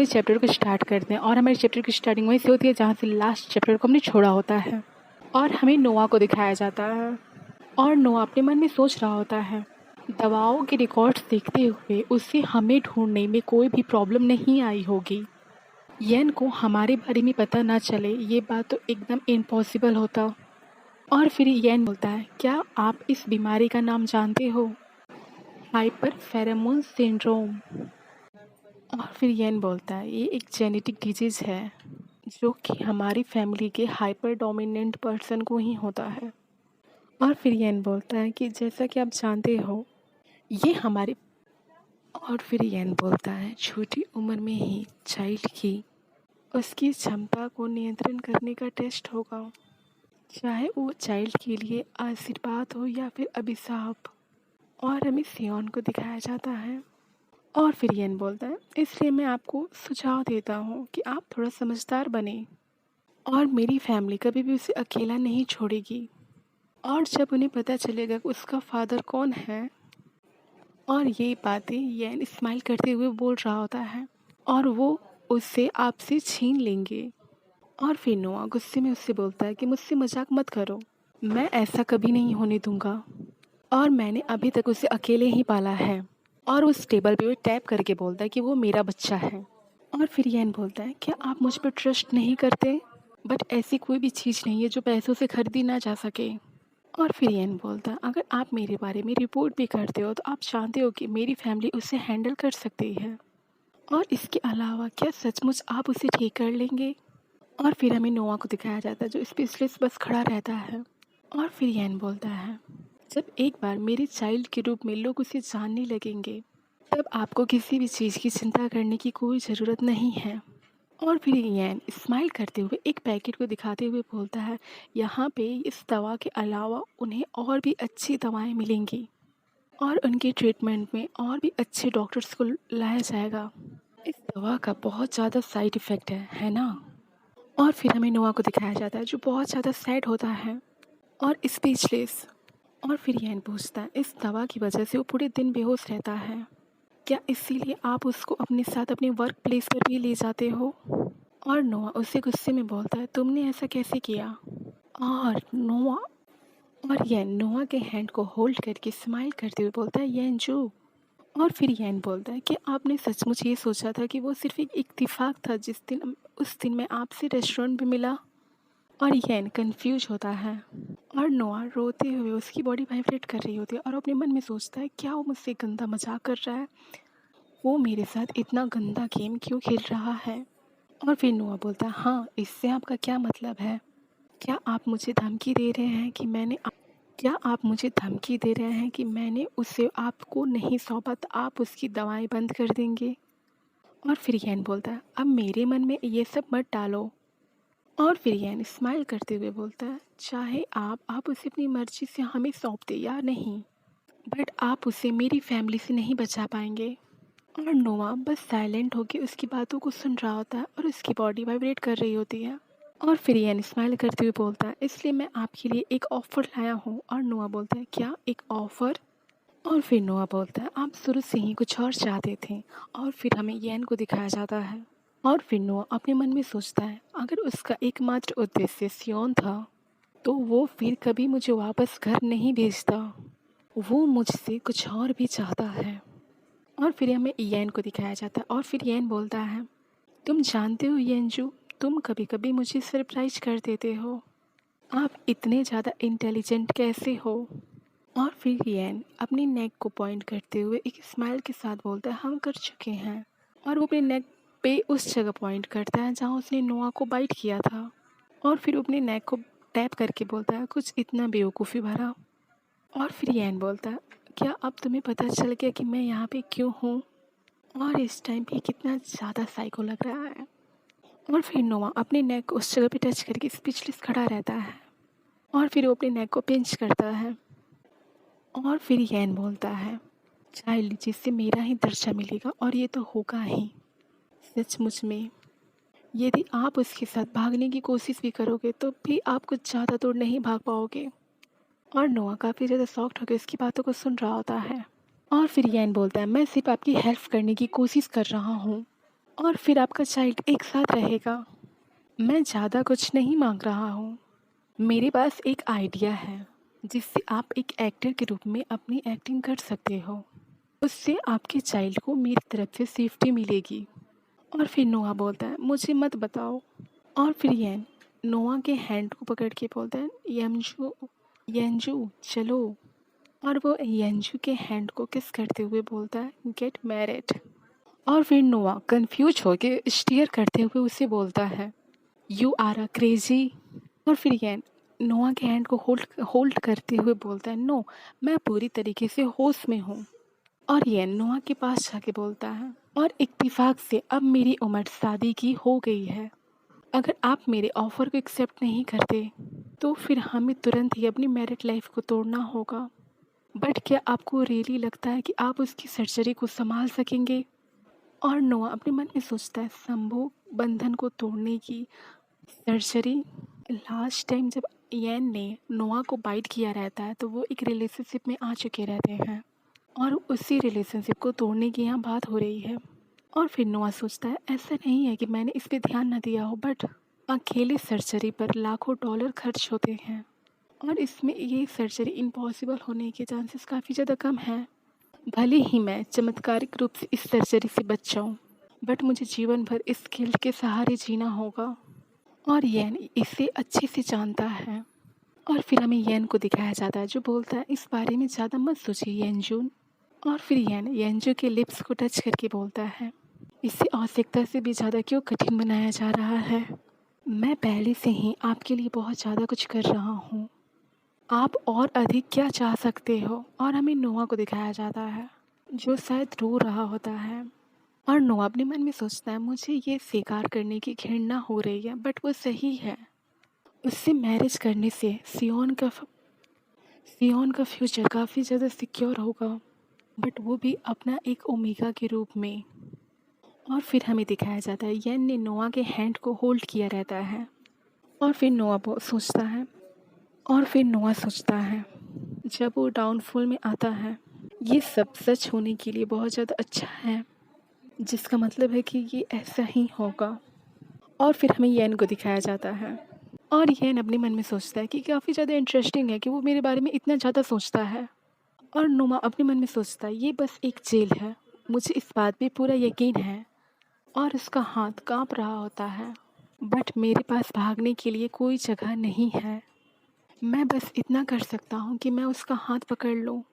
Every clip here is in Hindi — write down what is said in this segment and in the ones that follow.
अपने चैप्टर को स्टार्ट करते हैं और हमारे चैप्टर की स्टार्टिंग वहीं से होती है जहाँ से लास्ट चैप्टर को हमने छोड़ा होता है। और हमें नोआ को दिखाया जाता है और नोआ अपने मन में सोच रहा होता है, दवाओं के रिकॉर्ड्स देखते हुए उससे हमें ढूंढने में कोई भी प्रॉब्लम नहीं आई होगी। येन को हमारे बारे में पता ना चले ये बात तो एकदम इम्पॉसिबल होता। और फिर येन बोलता है, क्या आप इस बीमारी का नाम जानते हो? Hyper pheromone syndrome. और फिर येन बोलता है, ये एक जेनेटिक डिजीज़ है जो कि हमारी फैमिली के हाइपर डोमिनेंट पर्सन को ही होता है। और फिर येन बोलता है कि जैसा कि आप जानते हो ये हमारे। और फिर येन बोलता है, छोटी उम्र में ही चाइल्ड की उसकी क्षमता को नियंत्रण करने का टेस्ट होगा, चाहे वो चाइल्ड के लिए आशीर्वाद हो या फिर अभिशाप। और हमें सियोन को दिखाया जाता है। और फिर येन बोलता है, इसलिए मैं आपको सुझाव देता हूँ कि आप थोड़ा समझदार बने और मेरी फैमिली कभी भी उसे अकेला नहीं छोड़ेगी। और जब उन्हें पता चलेगा कि उसका फादर कौन है, और ये बातें येन स्माइल करते हुए बोल रहा होता है और वो उससे आपसे छीन लेंगे। और फिर नोआ गुस्से में उससे बोलता है कि मुझसे मजाक मत करो, मैं ऐसा कभी नहीं होने दूंगा और मैंने अभी तक उसे अकेले ही पाला है। और उस टेबल पे वो टैप करके बोलता है कि वो मेरा बच्चा है। और फिर येन बोलता है, क्या आप मुझ पर ट्रस्ट नहीं करते? बट ऐसी कोई भी चीज़ नहीं है जो पैसों से खरीदी ना जा सके। और फिर येन बोलता है, अगर आप मेरे बारे में रिपोर्ट भी करते हो तो आप जानते हो कि मेरी फैमिली उसे हैंडल कर सकती है। और इसके अलावा क्या सचमुच आप उसे ठीक कर लेंगे? और फिर हमें नोआ को दिखाया जाता है जो स्पेशलिस्ट बस खड़ा रहता है। और फिर येन बोलता है, जब एक बार मेरे चाइल्ड के रूप में लोग उसे जानने लगेंगे तब आपको किसी भी चीज़ की चिंता करने की कोई ज़रूरत नहीं है। और फिर येन स्माइल करते हुए एक पैकेट को दिखाते हुए बोलता है, यहाँ पे इस दवा के अलावा उन्हें और भी अच्छी दवाएं मिलेंगी और उनके ट्रीटमेंट में और भी अच्छे डॉक्टर्स को लाया जाएगा। इस दवा का बहुत ज़्यादा साइड इफ़ेक्ट है ना? और फिर हमें नोआ को दिखाया जाता है जो बहुत ज़्यादा सैड होता है और स्पीचलेस। और फिर येन पूछता है, इस दवा की वजह से वो पूरे दिन बेहोश रहता है, क्या इसीलिए आप उसको अपने साथ अपने वर्क प्लेस पर भी ले जाते हो? और नोआ उससे गुस्से में बोलता है, तुमने ऐसा कैसे किया? और नोआ और येन नोआ के हैंड को होल्ड करके स्माइल करते हुए बोलता है, येन जो। और फिर येन बोलता है कि आपने सचमुच ये सोचा था कि वो सिर्फ एक इत्तेफाक था उस दिन मैं आपसे रेस्टोरेंट में मिला? और येन कंफ्यूज होता है और नोआ रोते हुए उसकी बॉडी वाइब्रेट कर रही होती है और अपने मन में सोचता है, क्या वो मुझसे गंदा मजाक कर रहा है? वो मेरे साथ इतना गंदा गेम क्यों खेल रहा है? और फिर नोआ बोलता है, हाँ, इससे आपका क्या मतलब है? क्या आप मुझे धमकी दे रहे हैं कि क्या आप मुझे धमकी दे रहे हैं कि मैंने उसे आपको नहीं सौंपा तो आप उसकी दवाएं बंद कर देंगे? और फिर येन बोलता है, अब मेरे मन में ये सब मत डालो। और फिर येन स्माइल करते हुए बोलता है, चाहे आप उसे अपनी मर्जी से हमें सौंप दे या नहीं, बट आप उसे मेरी फैमिली से नहीं बचा पाएंगे। और नोआ बस साइलेंट होकर उसकी बातों को सुन रहा होता है और उसकी बॉडी वाइब्रेट कर रही होती है। और फिर येन स्माइल करते हुए बोलता है, इसलिए मैं आपके लिए एक ऑफ़र लाया हूँ। और नोआ बोलता है, क्या एक ऑफ़र? और फिर नोआ बोलता है, आप शुरू से ही कुछ और चाहते थे। और फिर हमें येन को दिखाया जाता है और फिर नोआ अपने मन में सोचता है, अगर उसका एकमात्र उद्देश्य सियोन था तो वो फिर कभी मुझे वापस घर नहीं भेजता। वो मुझसे कुछ और भी चाहता है। और फिर हमें येन को दिखाया जाता है और फिर येन बोलता है, तुम जानते हो येनजू, तुम कभी कभी मुझे सरप्राइज कर देते हो। आप इतने ज़्यादा इंटेलिजेंट कैसे हो? और फिर येन अपनी नेक को पॉइंट करते हुए एक स्माइल के साथ बोलता है, हम कर चुके हैं। और वो अपने नेक पे उस जगह पॉइंट करता है जहाँ उसने नोआ को बाइट किया था। और फिर अपने नेक को टैप करके बोलता है, कुछ इतना बेवकूफ़ी भरा। और फिर येन बोलता है, क्या अब तुम्हें पता चल गया कि मैं यहाँ पे क्यों हूँ? और इस टाइम पे कितना ज़्यादा साइको लग रहा है। और फिर नोआ अपने नेक को उस जगह पे टच करके स्पीचलेस खड़ा रहता है और फिर वो अपने नेक को पिंच करता है। और फिर येन बोलता है, चाइल्ड जिससे मेरा ही दर्जा मिलेगा और ये तो होगा ही। सचमुच में यदि आप उसके साथ भागने की कोशिश भी करोगे तो भी आप कुछ ज़्यादा दूर नहीं भाग पाओगे। और नोआ काफ़ी ज़्यादा शॉक्ड होकर उसकी बातों को सुन रहा होता है। और फिर येन बोलता है, मैं सिर्फ आपकी हेल्प करने की कोशिश कर रहा हूँ। और फिर आपका चाइल्ड एक साथ रहेगा। मैं ज़्यादा कुछ नहीं मांग रहा हूँ। मेरे पास एक आइडिया है जिससे आप एक एक्टर के रूप में अपनी एक्टिंग कर सकते हो। उससे आपके चाइल्ड को मेरी तरफ से सेफ्टी मिलेगी। और फिर नोआ बोलता है, मुझे मत बताओ। और फिर यैन नोआ के हैंड को पकड़ के बोलता है, यमजू यंजू चलो। और वो यंजू के हैंड को किस करते हुए बोलता है, गेट मैरिड। और फिर नोआ कंफ्यूज होके स्टीयर करते हुए उसे बोलता है, यू आर अ क्रेजी। और फिर यैन नोआ के हैंड को होल्ड होल्ड करते हुए बोलता है, नो, मैं पूरी तरीके से होश में हूँ। और यैन नोआ के पास जाके बोलता है, और इत्तेफाक से अब मेरी उम्र शादी की हो गई है। अगर आप मेरे ऑफ़र को एक्सेप्ट नहीं करते तो फिर हमें तुरंत ही अपनी मैरिड लाइफ को तोड़ना होगा। बट क्या आपको रियली लगता है कि आप उसकी सर्जरी को संभाल सकेंगे? और नोआ अपने मन में सोचता है, संभोग बंधन को तोड़ने की सर्जरी। लास्ट टाइम जब यैन ने नोआ को बाइट किया रहता है तो वो एक रिलेशनशिप में आ चुके रहते हैं और उसी रिलेशनशिप को तोड़ने की यहाँ बात हो रही है। और फिर नोआ सोचता है, ऐसा नहीं है कि मैंने इस पे ध्यान न दिया हो, बट अकेले सर्जरी पर लाखों डॉलर खर्च होते हैं और इसमें ये सर्जरी इम्पॉसिबल होने के चांसेस काफ़ी ज़्यादा कम हैं। भले ही मैं चमत्कारिक रूप से इस सर्जरी से बच जाऊँ, बट मुझे जीवन भर इस गिल्ट के सहारे जीना होगा। और यैन इसे अच्छे से जानता है। और फिर हमें यैन को दिखाया जाता है जो बोलता है, इस बारे में ज़्यादा मत सोचिए यंजून। और फिर यैन यंजू के लिप्स को टच करके बोलता है, इसे आवश्यकता से भी ज़्यादा क्यों कठिन बनाया जा रहा है? मैं पहले से ही आपके लिए बहुत ज़्यादा कुछ कर रहा हूँ। आप और अधिक क्या चाह सकते हो? और हमें नोआ को दिखाया जाता है जो शायद रो रहा होता है। और नोआ अपने मन में सोचता है, मुझे ये स्वीकार करने की घृणा हो रही है, बट वो सही है। उससे मैरिज करने से सियोन का फ्यूचर काफ़ी ज़्यादा सिक्योर होगा, बट वो भी अपना एक ओमेगा के रूप में। और फिर हमें दिखाया जाता है यैन ने नोआ के हैंड को होल्ड किया रहता है। और फिर नोआ सोचता है, जब वो डाउनफॉल में आता है, ये सब सच होने के लिए बहुत ज़्यादा अच्छा है, जिसका मतलब है कि ये ऐसा ही होगा। और फिर हमें यैन को दिखाया जाता है और यैन अपने मन में सोचता है कि काफ़ी ज़्यादा इंटरेस्टिंग है कि वो मेरे बारे में इतना ज़्यादा सोचता है। और नोमा अपने मन में सोचता है, ये बस एक जेल है, मुझे इस बात पे पूरा यकीन है। और उसका हाथ कांप रहा होता है, बट मेरे पास भागने के लिए कोई जगह नहीं है। मैं बस इतना कर सकता हूँ कि मैं उसका हाथ पकड़ लूँ।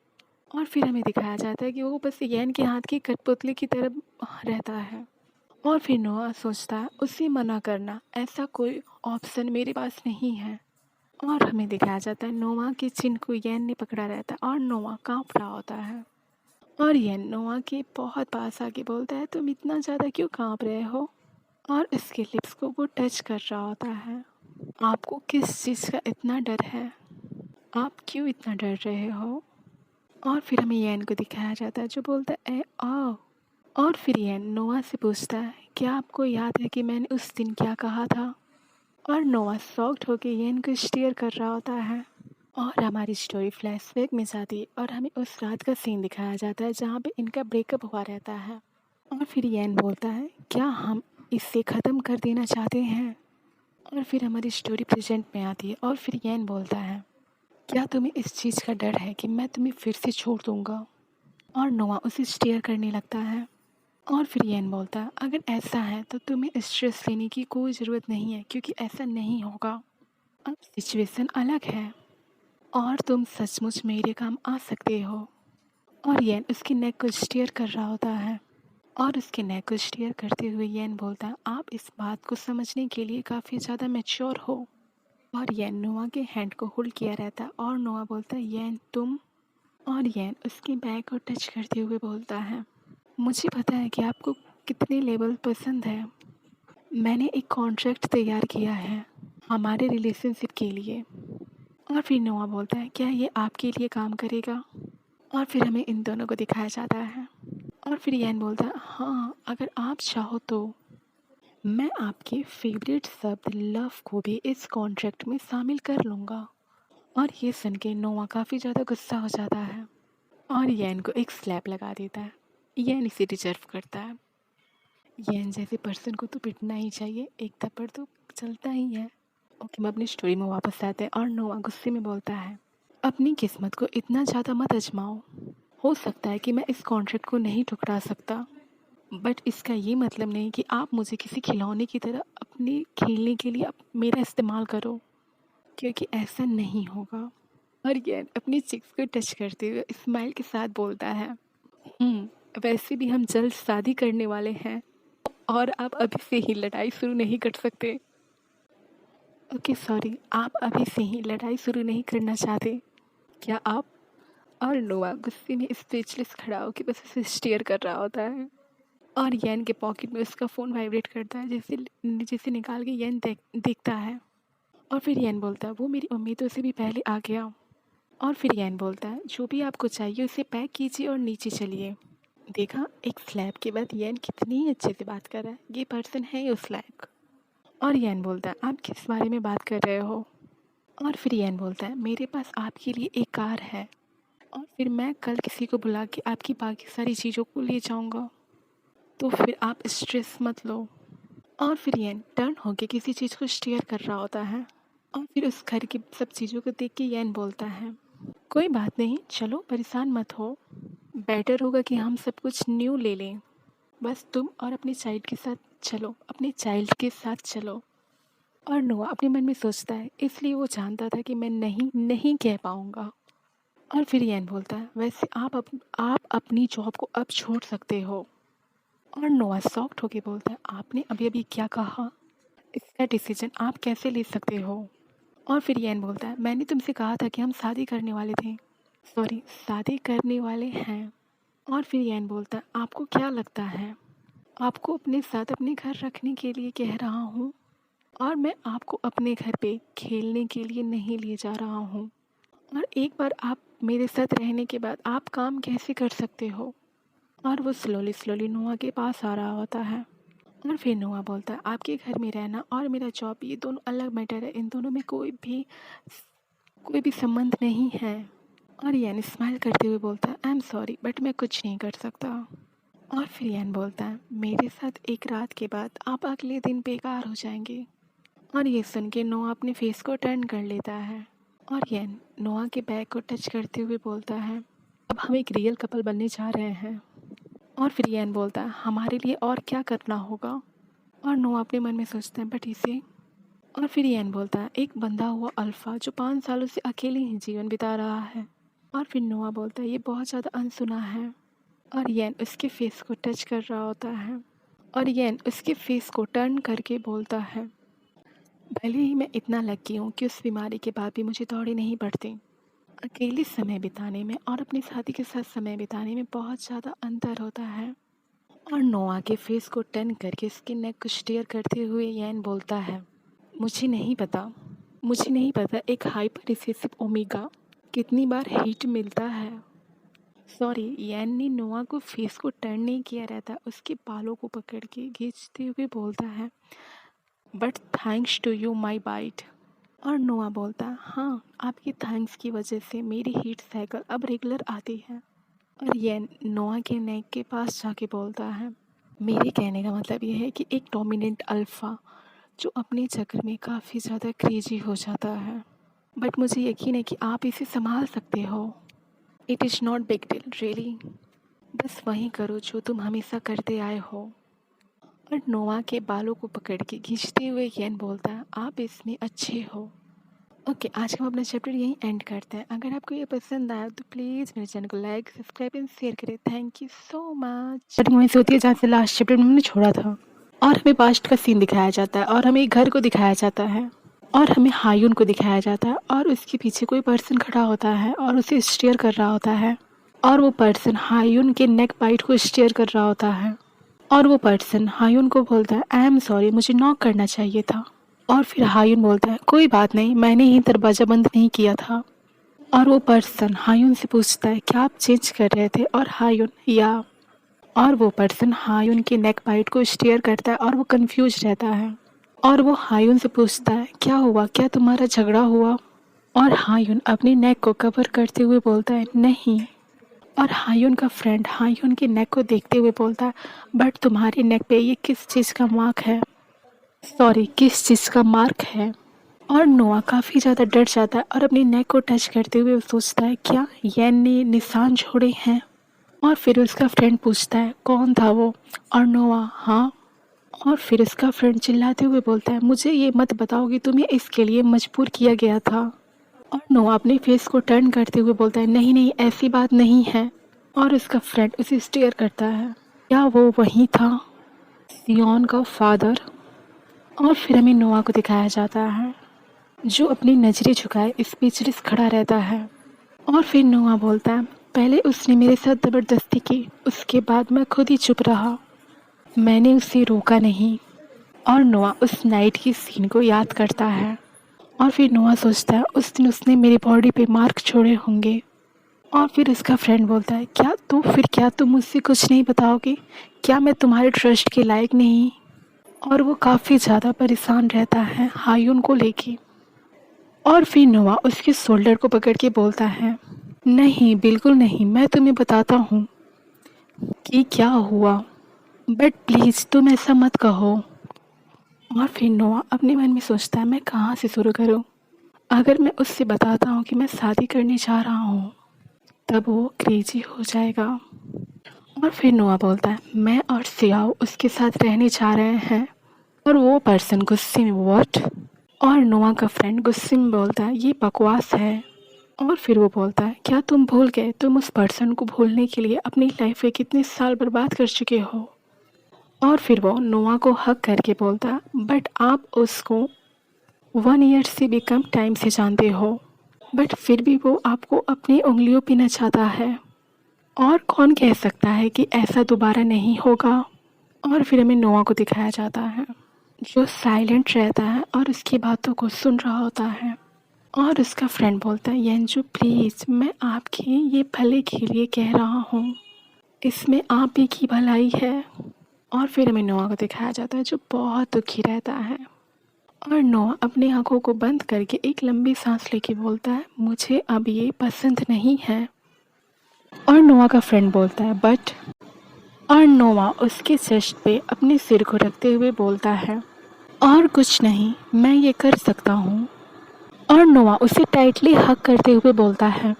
और फिर हमें दिखाया जाता है कि वो बस यैन के हाथ की कठपुतली की तरह रहता है। और फिर नोआ सोचता है, उसे मना करना ऐसा कोई ऑप्शन मेरे पास नहीं है। और हमें दिखाया जाता है नोआ के चिन्ह को यैन ने पकड़ा रहता है और नोआ कांप रहा होता है। और यैन नोआ के बहुत पास आके बोलता है, तुम इतना ज़्यादा क्यों कांप रहे हो? और इसके लिप्स को वो टच कर रहा होता है। आपको किस चीज़ का इतना डर है? आप क्यों इतना डर रहे हो? और फिर हमें यैन को दिखाया जाता है जो बोलता है, ए आओ। और फिर यैन नोआ से पूछता है, क्या आपको याद है कि मैंने उस दिन क्या कहा था? और नोआ शॉक्ड होकर यैन को स्टेयर कर रहा होता है। और हमारी स्टोरी फ्लैशबैक में जाती है और हमें उस रात का सीन दिखाया जाता है जहाँ पे इनका ब्रेकअप हुआ रहता है। और फिर यैन बोलता है, क्या हम इसे ख़त्म कर देना चाहते हैं? और फिर हमारी स्टोरी प्रेजेंट में आती है और फिर यैन बोलता है, क्या तुम्हें इस चीज़ का डर है कि मैं तुम्हें फिर से छोड़ दूँगा? और नोआ उसे स्टेयर करने लगता है। और फिर यैन बोलता है, अगर ऐसा है तो तुम्हें स्ट्रेस लेने की कोई ज़रूरत नहीं है, क्योंकि ऐसा नहीं होगा। अब सिचुएशन अलग है और तुम सचमुच मेरे काम आ सकते हो। और यैन उसकी नेक को स्टेयर कर रहा होता है। और उसके नेक को स्टेयर करते हुए यैन बोलता है, आप इस बात को समझने के लिए काफ़ी ज़्यादा मैच्योर हो। और यैन नोआ के हैंड को होल्ड किया रहता है और नोआ बोलता है, यैन तुम। और यैन उसके बैग को टच करते हुए बोलता है, मुझे पता है कि आपको कितने लेवल पसंद है। मैंने एक कॉन्ट्रैक्ट तैयार किया है हमारे रिलेशनशिप के लिए। और फिर नोआ बोलता है, क्या ये आपके लिए काम करेगा? और फिर हमें इन दोनों को दिखाया जाता है। और फिर यैन बोलता है, हाँ, अगर आप चाहो तो मैं आपके फेवरेट शब्द लव को भी इस कॉन्ट्रैक्ट में शामिल कर लूँगा। और ये सुन के नोआ काफ़ी ज़्यादा गुस्सा हो जाता है और यैन को एक स्लैप लगा देता है। यैन इसे डिजर्व करता है। येन जैसे पर्सन को तो पिटना ही चाहिए, एक थप्पड़ तो चलता ही है। ओके, मैं अपनी स्टोरी में वापस आते हैं और नोआ गुस्से में बोलता है, अपनी किस्मत को इतना ज़्यादा मत आजमाओ। हो सकता है कि मैं इस कॉन्ट्रैक्ट को नहीं ठुकरा सकता, बट इसका ये मतलब नहीं कि आप मुझे किसी खिलौने की तरह अपने खेलने के लिए मेरा इस्तेमाल करो, क्योंकि ऐसा नहीं होगा। और ये अपनी चिक्स को टच करते हुए स्माइल के साथ बोलता है, वैसे भी हम जल्द शादी करने वाले हैं और आप अभी से ही लड़ाई शुरू नहीं कर सकते। ओके सॉरी, आप अभी से ही लड़ाई शुरू नहीं करना चाहते क्या आप? और नोआ गुस्से में स्पीचलेस खड़ा होकर बस उसे स्टेयर कर रहा होता है। और यैन के पॉकेट में उसका फ़ोन वाइब्रेट करता है, जैसे जैसे निकाल के यैन देखता है। और फिर यैन बोलता है, वो मेरी उम्मीदों से भी पहले आ गया। और फिर यैन बोलता है, जो भी आपको चाहिए उसे पैक कीजिए और नीचे चलिए। देखा, एक स्लैब के बाद यैन कितनी अच्छे से बात कर रहा है, ये पर्सन है उस लायक। और यैन बोलता है, आप किस बारे में बात कर रहे हो? और फिर यैन बोलता है, मेरे पास आपके लिए एक कार है और फिर मैं कल किसी को बुला के आपकी बाकी सारी चीज़ों को ले जाऊंगा, तो फिर आप स्ट्रेस मत लो। और फिर यैन टर्न होके किसी चीज़ को स्टेयर कर रहा होता है और फिर उस घर की सब चीज़ों को देख के यैन बोलता है, कोई बात नहीं, चलो परेशान मत हो, बेटर होगा कि हम सब कुछ न्यू ले लें। बस तुम और अपने चाइल्ड के साथ चलो, अपने चाइल्ड के साथ चलो। और नोआ अपने मन में सोचता है, इसलिए वो जानता था कि मैं नहीं नहीं कह पाऊँगा। और फिर यैन बोलता है, वैसे आप अपनी जॉब को अब छोड़ सकते हो। और नोआ सॉफ्ट होके बोलता है, आपने अभी अभी क्या कहा? इसका डिसीजन आप कैसे ले सकते हो? और फिर यैन बोलता है, मैंने तुमसे कहा था कि हम शादी करने वाले थे, सॉरी शादी करने वाले हैं। और फिर यैन बोलता है, आपको क्या लगता है आपको अपने साथ अपने घर रखने के लिए कह रहा हूँ और मैं आपको अपने घर पे खेलने के लिए नहीं ले जा रहा हूँ। और एक बार आप मेरे साथ रहने के बाद आप काम कैसे कर सकते हो? और वो स्लोली स्लोली नोआ के पास आ रहा होता है। और फिर नोआ बोलता है, आपके घर में रहना और मेरा जॉब ये दोनों अलग मैटर है, इन दोनों में कोई भी संबंध नहीं है। और यैन स्माइल करते हुए बोलता है, आई एम सॉरी बट मैं कुछ नहीं कर सकता। और फिर यैन बोलता है, मेरे साथ एक रात के बाद आप अगले दिन बेकार हो जाएंगे। और ये सुन के नोआ अपने फेस को टर्न कर लेता है और यैन नोआ के बैग को टच करते हुए बोलता है, अब हम एक रियल कपल बनने जा रहे हैं। और फिर यैन बोलता है, हमारे लिए और क्या करना होगा? और नोआ अपने मन में सोचता है, बट इसे। और फिर यैन बोलता है, एक बंधा हुआ अल्फ़ा जो 5 सालों से अकेले ही जीवन बिता रहा है। और फिर नोआ बोलता है, ये बहुत ज़्यादा अनसुना है। और यैन उसके फेस को टच कर रहा होता है और यैन उसके फेस को टर्न करके बोलता है, भले ही मैं इतना लकी हूँ कि उस बीमारी के बाद भी मुझे दौड़े नहीं पड़ते, अकेले समय बिताने में और अपने साथी के साथ समय बिताने में बहुत ज़्यादा अंतर होता है। और नोआ के फेस को टर्न करके उसके नेक को स्टेयर करते हुए यैन बोलता है, मुझे नहीं पता एक हाइपर रिसेसिव ओमेगा कितनी बार हिट मिलता है। सॉरी, यैन ने नोआ को फेस को टर्न नहीं किया रहता, उसके बालों को पकड़ के खींचते हुए बोलता है, but thanks to you my bite. और नोआ बोलता है, हाँ आपकी थैंक्स की वजह से मेरी हीट साइकिल अब रेगुलर आती है। और यैन नोआ के नेक के पास जाके बोलता है, मेरे कहने का मतलब ये है कि एक डोमिनेंट अल्फ़ा जो अपने चक्कर में काफ़ी ज़्यादा क्रेजी हो जाता है, बट मुझे यकीन है कि आप इसे संभाल सकते हो। It is not big deal really, बस वही करो जो तुम हमेशा करते आए हो। और नोआ के बालों को पकड़ के खींचते हुए यैन बोलता है, आप इसमें अच्छे हो। ओके, आज हम अपना चैप्टर यहीं एंड करते हैं। अगर आपको ये पसंद आया तो प्लीज़ मेरे चैनल को लाइक सब्सक्राइब एंड शेयर करें। Thank you so much. Starting वहीं से होती है जहाँ से लास्ट चैप्टर में हमने छोड़ा था और हमें पास्ट का सीन दिखाया जाता है और हमें एक घर को दिखाया जाता है और हमें हायुन को दिखाया जाता है और उसके पीछे कोई पर्सन खड़ा होता है और उसे स्टेयर कर रहा होता है और वो पर्सन हायुन के नेक बाइट को स्टेयर कर रहा होता है और वो पर्सन हायुन को बोलता है, आई एम सॉरी मुझे नॉक करना चाहिए था। और फिर हायुन बोलता है, कोई बात नहीं, मैंने ही दरवाज़ा बंद नहीं किया था। और वो पर्सन हायुन से पूछता है, क्या आप चेंज कर रहे थे? और हायुन या और वो पर्सन हायुन के नेक बाइट को स्टेयर करता है और वो कंफ्यूज रहता है और वो हायुन से पूछता है, क्या हुआ, क्या तुम्हारा झगड़ा हुआ? और हायुन अपनी नेक को कवर करते हुए बोलता है, नहीं। और हायून का फ्रेंड हायून के नेक को देखते हुए बोलता है, बट तुम्हारे नेक पे ये किस चीज़ का मार्क है, सॉरी किस चीज़ का मार्क है। और नोआ काफ़ी ज़्यादा डर जाता है और अपनी नेक को टच करते हुए वो सोचता है क्या यैन ने निशान छोड़े हैं। और फिर उसका फ्रेंड पूछता है कौन था वो, और नोआ हाँ। और फिर उसका फ्रेंड चिल्लाते हुए बोलता है मुझे ये मत बताओ कि तुम्हें इसके लिए मजबूर किया गया था। और नोआ अपने फेस को टर्न करते हुए बोलता है नहीं नहीं ऐसी बात नहीं है। और उसका फ्रेंड उसे स्टेयर करता है, क्या वो वही था, सियोन का फादर। और फिर हमें नोआ को दिखाया जाता है जो अपनी नज़रें झुकाए स्पीचलेस खड़ा रहता है। और फिर नोआ बोलता है पहले उसने मेरे साथ ज़बरदस्ती की, उसके बाद मैं खुद ही चुप रहा, मैंने उसे रोका नहीं। और नोआ उस नाइट की सीन को याद करता है। और फिर नोआ सोचता है उस दिन उसने मेरी बॉडी पे मार्क छोड़े होंगे। और फिर उसका फ्रेंड बोलता है क्या तुम मुझसे कुछ नहीं बताओगे, क्या मैं तुम्हारे ट्रस्ट के लायक नहीं। और वो काफ़ी ज़्यादा परेशान रहता है हायून को लेके। और फिर नोआ उसके शोल्डर को पकड़ के बोलता है नहीं बिल्कुल नहीं, मैं तुम्हें बताता हूँ कि क्या हुआ, बट प्लीज़ तुम ऐसा मत कहो। और फिर नोआ अपने मन में सोचता है मैं कहाँ से शुरू करूँ, अगर मैं उससे बताता हूँ कि मैं शादी करने जा रहा हूँ तब वो क्रेजी हो जाएगा। और फिर नोआ बोलता है मैं और सियाओ उसके साथ रहने जा रहे हैं। और वो पर्सन गुस्से में व्हाट। और नोआ का फ्रेंड गुस्से में बोलता है ये बकवास है। और फिर वो बोलता है क्या तुम भूल गए, तुम उस पर्सन को भूलने के लिए अपनी लाइफ में कितने साल बर्बाद कर चुके हो। और फिर वो नोआ को हक करके बोलता है बट आप उसको 1 ईयर से भी कम टाइम से जानते हो, बट फिर भी वो आपको अपनी उंगलियों पे नचाता है। और कौन कह सकता है कि ऐसा दोबारा नहीं होगा। और फिर हमें नोआ को दिखाया जाता है जो साइलेंट रहता है और उसकी बातों को सुन रहा होता है। और उसका फ्रेंड बोलता है येंजू प्लीज़ मैं आपके ये भले के लिए कह रहा हूँ, इसमें आप ही की भलाई है। और फिर हमें नोआ को दिखाया जाता है जो बहुत दुखी रहता है। और नोआ अपनी आंखों को बंद करके एक लंबी सांस लेके बोलता है मुझे अब ये पसंद नहीं है। और नोआ का फ्रेंड बोलता है बट। और नोआ उसके चेस्ट पे अपने सिर को रखते हुए बोलता है और कुछ नहीं, मैं ये कर सकता हूँ। और नोआ उसे टाइटली हग करते हुए बोलता है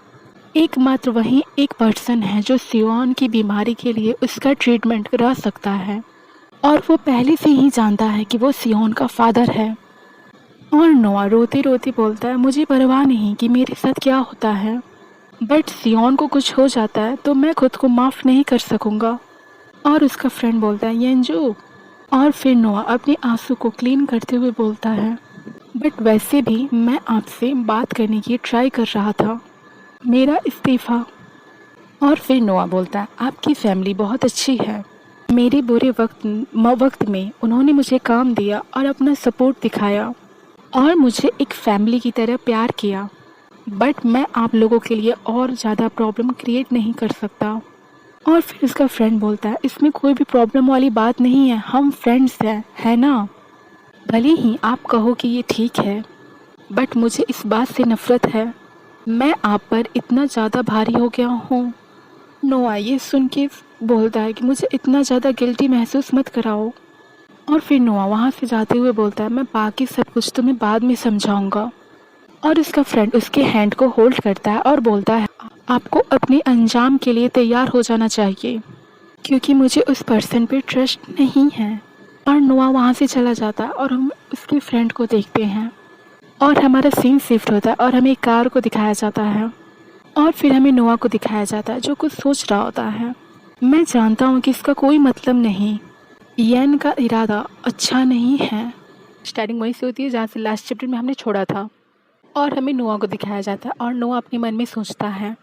एकमात्र वही एक पर्सन है जो सियोन की बीमारी के लिए उसका ट्रीटमेंट करा सकता है, और वो पहले से ही जानता है कि वो सियोन का फादर है। और नोआ रोते रोते बोलता है मुझे परवाह नहीं कि मेरे साथ क्या होता है, बट सियोन को कुछ हो जाता है तो मैं खुद को माफ़ नहीं कर सकूँगा। और उसका फ्रेंड बोलता है येंजू। और फिर नोआ अपने आंसू को क्लीन करते हुए बोलता है बट वैसे भी मैं आपसे बात करने की ट्राई कर रहा था, मेरा इस्तीफ़ा। और फिर नोआ बोलता है आपकी फैमिली बहुत अच्छी है, मेरे बुरे वक्त में उन्होंने मुझे काम दिया और अपना सपोर्ट दिखाया और मुझे एक फैमिली की तरह प्यार किया, बट मैं आप लोगों के लिए और ज़्यादा प्रॉब्लम क्रिएट नहीं कर सकता। और फिर उसका फ्रेंड बोलता है इसमें कोई भी प्रॉब्लम वाली बात नहीं है, हम फ्रेंड्स हैं, है ना। भले ही आप कहो कि ये ठीक है, बट मुझे इस बात से नफ़रत है, मैं आप पर इतना ज़्यादा भारी हो गया हूँ। नोआ ये सुन के बोलता है कि मुझे इतना ज़्यादा गिल्टी महसूस मत कराओ। और फिर नोआ वहाँ से जाते हुए बोलता है मैं बाकी सब कुछ तुम्हें बाद में समझाऊंगा। और उसका फ्रेंड उसके हैंड को होल्ड करता है और बोलता है आपको अपने अंजाम के लिए तैयार हो जाना चाहिए, क्योंकि मुझे उस पर्सन पे ट्रस्ट नहीं है। और नोआ वहाँ से चला जाता है और हम उसके फ्रेंड को देखते हैं और हमारा सीन शिफ्ट होता है और हमें एक कार को दिखाया जाता है। और फिर हमें नोआ को दिखाया जाता है जो कुछ सोच रहा होता है, मैं जानता हूँ कि इसका कोई मतलब नहीं, येन का इरादा अच्छा नहीं है। स्टार्टिंग वहीं से होती है जहाँ से लास्ट चैप्टर में हमने छोड़ा था। और हमें नोआ को दिखाया जाता है और नोआ अपने मन में सोचता है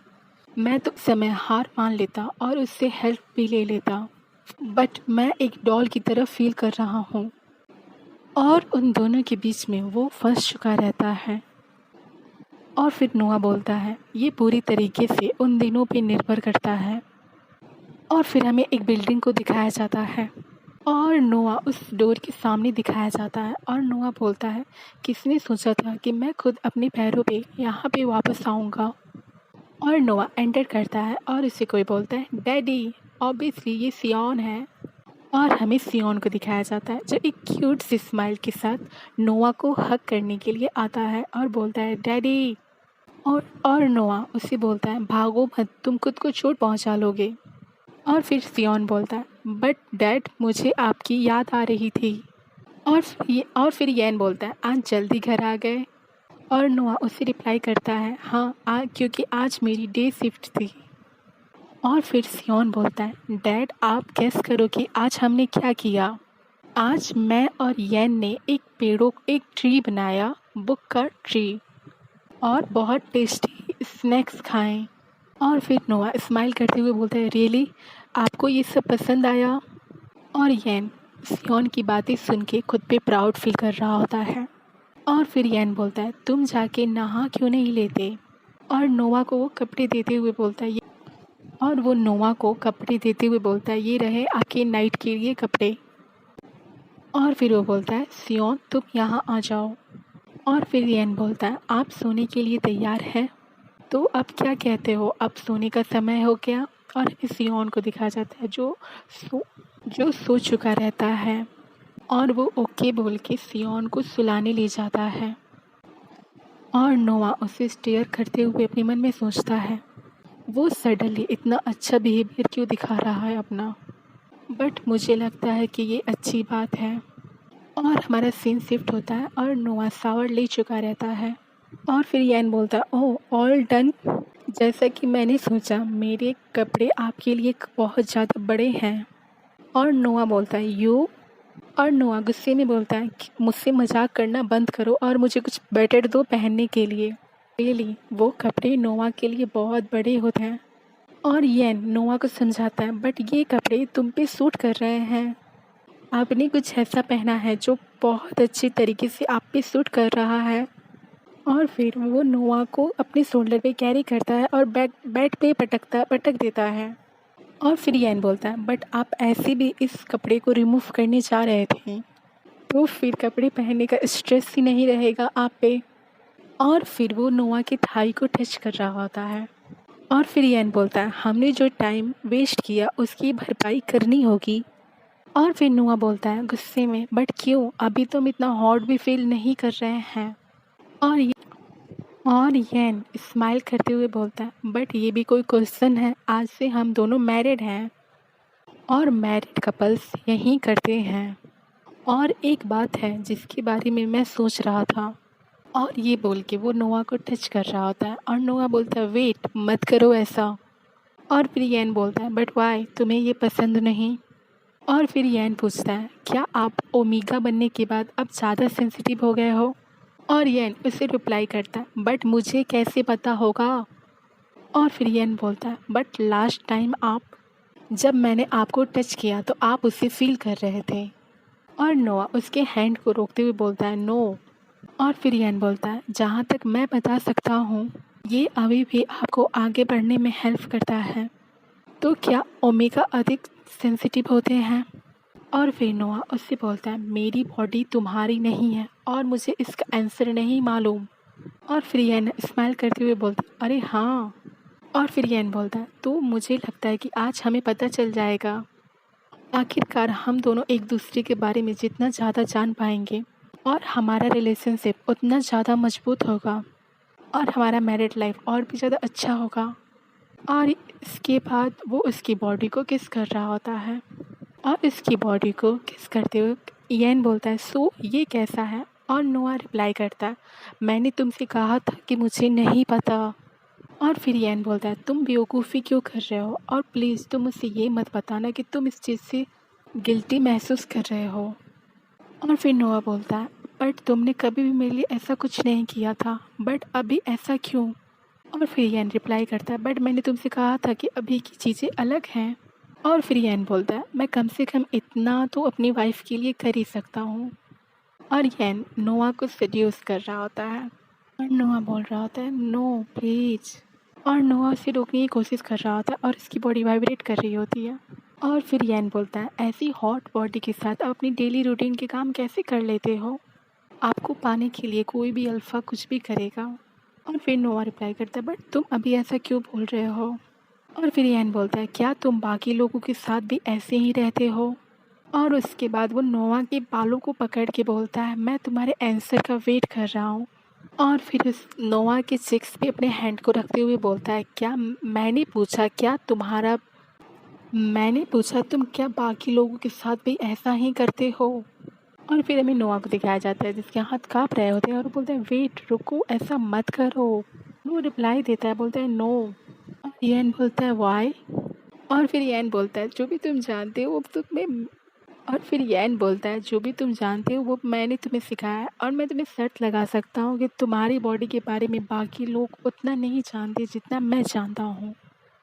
मैं तो उस समय हार मान लेता और उससे हेल्प भी ले लेता, बट मैं एक डॉल की तरह फील कर रहा हूँ। और उन दोनों के बीच में वो फंस चुका रहता है। और फिर नोआ बोलता है ये पूरी तरीके से उन दिनों पे निर्भर करता है। और फिर हमें एक बिल्डिंग को दिखाया जाता है और नोआ उस डोर के सामने दिखाया जाता है। और नोआ बोलता है किसने सोचा था कि मैं खुद अपने पैरों पे यहाँ पे वापस आऊँगा। और नोआ एंटर करता है और उसे कोई बोलता है डैडी। ऑब्वियसली ये सियोन है और हमें सियोन को दिखाया जाता है जो एक क्यूट सी स्माइल के साथ नोआ को हग करने के लिए आता है और बोलता है डैडी। और नोआ उसे बोलता है भागो मत, तुम खुद को चोट पहुंचा लोगे। और फिर सियोन बोलता है बट डैड मुझे आपकी याद आ रही थी। और फिर यैन बोलता है आज जल्दी घर आ गए। और नोआ उसे रिप्लाई करता है हाँ क्योंकि आज मेरी डे शिफ्ट थी। और फिर सियोन बोलता है डैड आप गेस करो कि आज हमने क्या किया। आज मैं और यैन ने एक ट्री बनाया, बुक का ट्री, और बहुत टेस्टी स्नैक्स खाएं। और फिर नोआ स्माइल करते हुए बोलता है रियली आपको ये सब पसंद आया। और यैन सियोन की बातें सुन के खुद पे प्राउड फील कर रहा होता है। और फिर यैन बोलता है तुम जाके नहा क्यों नहीं लेते। और नोआ को वो कपड़े देते हुए बोलता है ये रहे आपके नाइट के लिए कपड़े। और फिर वो बोलता है सियोन तुम यहाँ आ जाओ। और फिर यैन बोलता है आप सोने के लिए तैयार हैं, तो अब क्या कहते हो, अब सोने का समय हो गया। और सियोन को दिखाया जाता है जो सो चुका रहता है और वो ओके बोल के सियोन को सुलाने ले जाता है। और नोआ उसे स्टेयर करते हुए अपने मन में सोचता है वो सडनली इतना अच्छा बिहेवियर क्यों दिखा रहा है अपना। बट मुझे लगता है कि ये अच्छी बात है। और हमारा सीन शिफ्ट होता है और नोआ शावर ले चुका रहता है। और फिर यैन बोलता है ओह ऑल डन। जैसा कि मैंने सोचा मेरे कपड़े आपके लिए बहुत ज़्यादा बड़े हैं। और नोआ बोलता है यू। और नोआ गुस्से में बोलता है कि मुझसे मजाक करना बंद करो और मुझे कुछ बेटर दो पहनने के लिए। रियली वो कपड़े नोआ के लिए बहुत बड़े होते हैं। और यैन नोआ को समझाता है बट ये कपड़े तुम पे सूट कर रहे हैं, आपने कुछ ऐसा पहना है जो बहुत अच्छी तरीके से आप पे सूट कर रहा है। और फिर वो नोआ को अपने शोल्डर पे कैरी करता है और बेड पे पटक देता है। और फिर यैन बोलता है बट आप ऐसे भी इस कपड़े को रिमूव करने जा रहे थे, तो फिर कपड़े पहनने का स्ट्रेस ही नहीं रहेगा आप पे। और फिर वो नोआ की थाई को टच कर रहा होता है। और फिर यैन बोलता है हमने जो टाइम वेस्ट किया उसकी भरपाई करनी होगी। और फिर नोआ बोलता है गुस्से में बट क्यों, अभी तुम इतना हॉट भी फील नहीं कर रहे हैं। और और यैन स्माइल करते हुए बोलता है बट ये भी कोई क्वेश्चन है, आज से हम दोनों मैरिड हैं और मैरिड कपल्स यही करते हैं। और एक बात है जिसके बारे में मैं सोच रहा था। और ये बोल के वो नोआ को टच कर रहा होता है और नोआ बोलता है वेट मत करो ऐसा। और फिर यैन बोलता है बट वाई, तुम्हें ये पसंद नहीं। और फिर यैन पूछता है क्या आप ओमेगा बनने के बाद अब ज़्यादा सेंसिटिव हो गए हो। और यैन उसे रिप्लाई करता है बट मुझे कैसे पता होगा। और फिर यैन बोलता है बट लास्ट टाइम जब मैंने आपको टच किया तो आप उसे फील कर रहे थे। और नोआ उसके हैंड को रोकते हुए बोलता है नो। और फिर यैन बोलता है जहाँ तक मैं बता सकता हूँ ये अभी भी आपको आगे बढ़ने में हेल्प करता है, तो क्या ओमेगा अधिक सेंसिटिव होते हैं। और फिर नोआ उससे बोलता है मेरी बॉडी तुम्हारी नहीं है और मुझे इसका आंसर नहीं मालूम। और फिर यैन स्माइल करते हुए बोलता है अरे हाँ। और फिर यैन बोलता है तो मुझे लगता है कि आज हमें पता चल जाएगा। आखिरकार हम दोनों एक दूसरे के बारे में जितना ज़्यादा जान पाएंगे और हमारा रिलेशनशिप उतना ज़्यादा मजबूत होगा और हमारा मैरिड लाइफ और भी ज़्यादा अच्छा होगा। और इसके बाद वो उसकी बॉडी को किस कर रहा होता है और इसकी बॉडी को किस करते हुए यैन बोलता है सो ये कैसा है। और नोआ रिप्लाई करता है मैंने तुमसे कहा था कि मुझे नहीं पता। और फिर यैन बोलता है तुम बेवकूफ़ी क्यों कर रहे हो और प्लीज़ तुम मुझसे ये मत बताना कि तुम इस चीज़ से गिल्टी महसूस कर रहे हो। और फिर नोआ बोलता है बट तुमने कभी भी मेरे लिए ऐसा कुछ नहीं किया था, बट अभी ऐसा क्यों। और फिर यैन रिप्लाई करता है बट मैंने तुमसे कहा था कि अभी की चीज़ें अलग हैं। और फिर यैन बोलता है मैं कम से कम इतना तो अपनी वाइफ के लिए कर ही सकता हूँ। और यैन नोआ को सेड्यूस कर रहा होता है और नोआ बोल रहा होता है नो प्लीज़। और नोआ उसे रोकने की कोशिश कर रहा होता है और उसकी बॉडी वाइब्रेट कर रही होती है। और फिर यैन बोलता है ऐसी हॉट बॉडी के साथ आप अपनी डेली रूटीन के काम कैसे कर लेते हो, आपको पाने के लिए कोई भी अल्फ़ा कुछ भी करेगा। और फिर नोआ रिप्लाई करता है, बट तुम अभी ऐसा क्यों बोल रहे हो? और फिर यैन बोलता है, क्या तुम बाकी लोगों के साथ भी ऐसे ही रहते हो? और उसके बाद वो नोआ के बालों को पकड़ के बोलता है, मैं तुम्हारे आंसर का वेट कर रहा हूँ। और फिर उस नोआ के चिक्स पे अपने हैंड को रखते हुए बोलता है, मैंने पूछा तुम क्या बाकी लोगों के साथ भी ऐसा ही करते हो? और फिर हमें नोआ को दिखाया जाता है जिसके हाथ काँप रहे होते हैं और वो बोलता है, वेट रुको, ऐसा मत करो। वो रिप्लाई देता है, बोलता है नो। और यैन बोलता है, वाई? और फिर यैन बोलता है, जो भी तुम जानते हो वो तुम्हें और फिर यैन बोलता है, जो भी तुम जानते हो वो मैंने तुम्हें सिखाया है, और मैं तुम्हें शर्त लगा सकता हूँ कि तुम्हारी बॉडी के बारे में बाकी लोग उतना नहीं जानते जितना मैं जानता हूँ।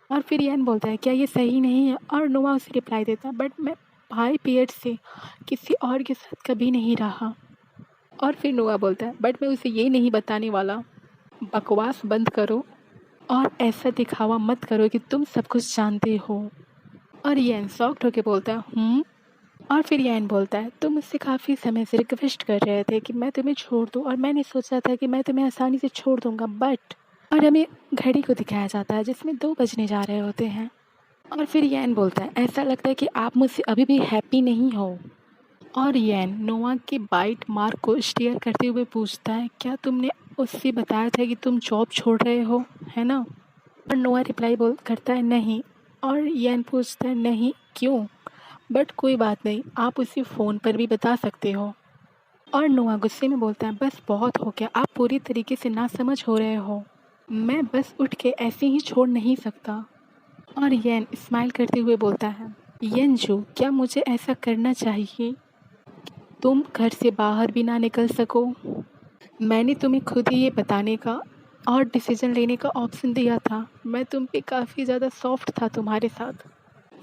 और फिर यैन बोलता है, क्या ये सही नहीं है? और नोआ उसे रिप्लाई देता है, बट मैं 5 पीरियड से किसी और के साथ कभी नहीं रहा। और फिर नोआ बोलता है, बट मैं उसे ये नहीं बताने वाला। बकवास बंद करो और ऐसा दिखावा मत करो कि तुम सब कुछ जानते हो। और यैन शॉक्ड होके बोलता है, और फिर यैन बोलता है, तुम मुझसे काफ़ी समय से रिक्वेस्ट कर रहे थे कि मैं तुम्हें छोड़ दूँ, और मैंने सोचा था कि मैं तुम्हें आसानी से छोड़ दूँगा, बट और हमें घड़ी को दिखाया जाता है जिसमें 2 बजने जा रहे होते हैं। और फिर यैन बोलता है, ऐसा लगता है कि आप मुझसे अभी भी हैप्पी नहीं हो। और यैन नोआ के बाइट मार्क को स्टेयर करते हुए पूछता है, क्या तुमने उससे बताया था कि तुम जॉब छोड़ रहे हो, है ना? और नोआ रिप्लाई बोल करता है, नहीं। और यैन पूछता है, नहीं क्यों? बट कोई बात नहीं, आप उसे फ़ोन पर भी बता सकते हो। और नोआ गुस्से में बोलता है, बस बहुत हो गया, आप पूरी तरीके से नासमझ हो रहे हो। मैं बस उठ के ऐसे ही छोड़ नहीं सकता। और यैन स्माइल करते हुए बोलता है, यंजू, क्या मुझे ऐसा करना चाहिए? तुम घर से बाहर भी ना निकल सको? मैंने तुम्हें खुद ही ये बताने का और डिसीजन लेने का ऑप्शन दिया था। मैं तुम पे काफ़ी ज़्यादा सॉफ्ट था तुम्हारे साथ।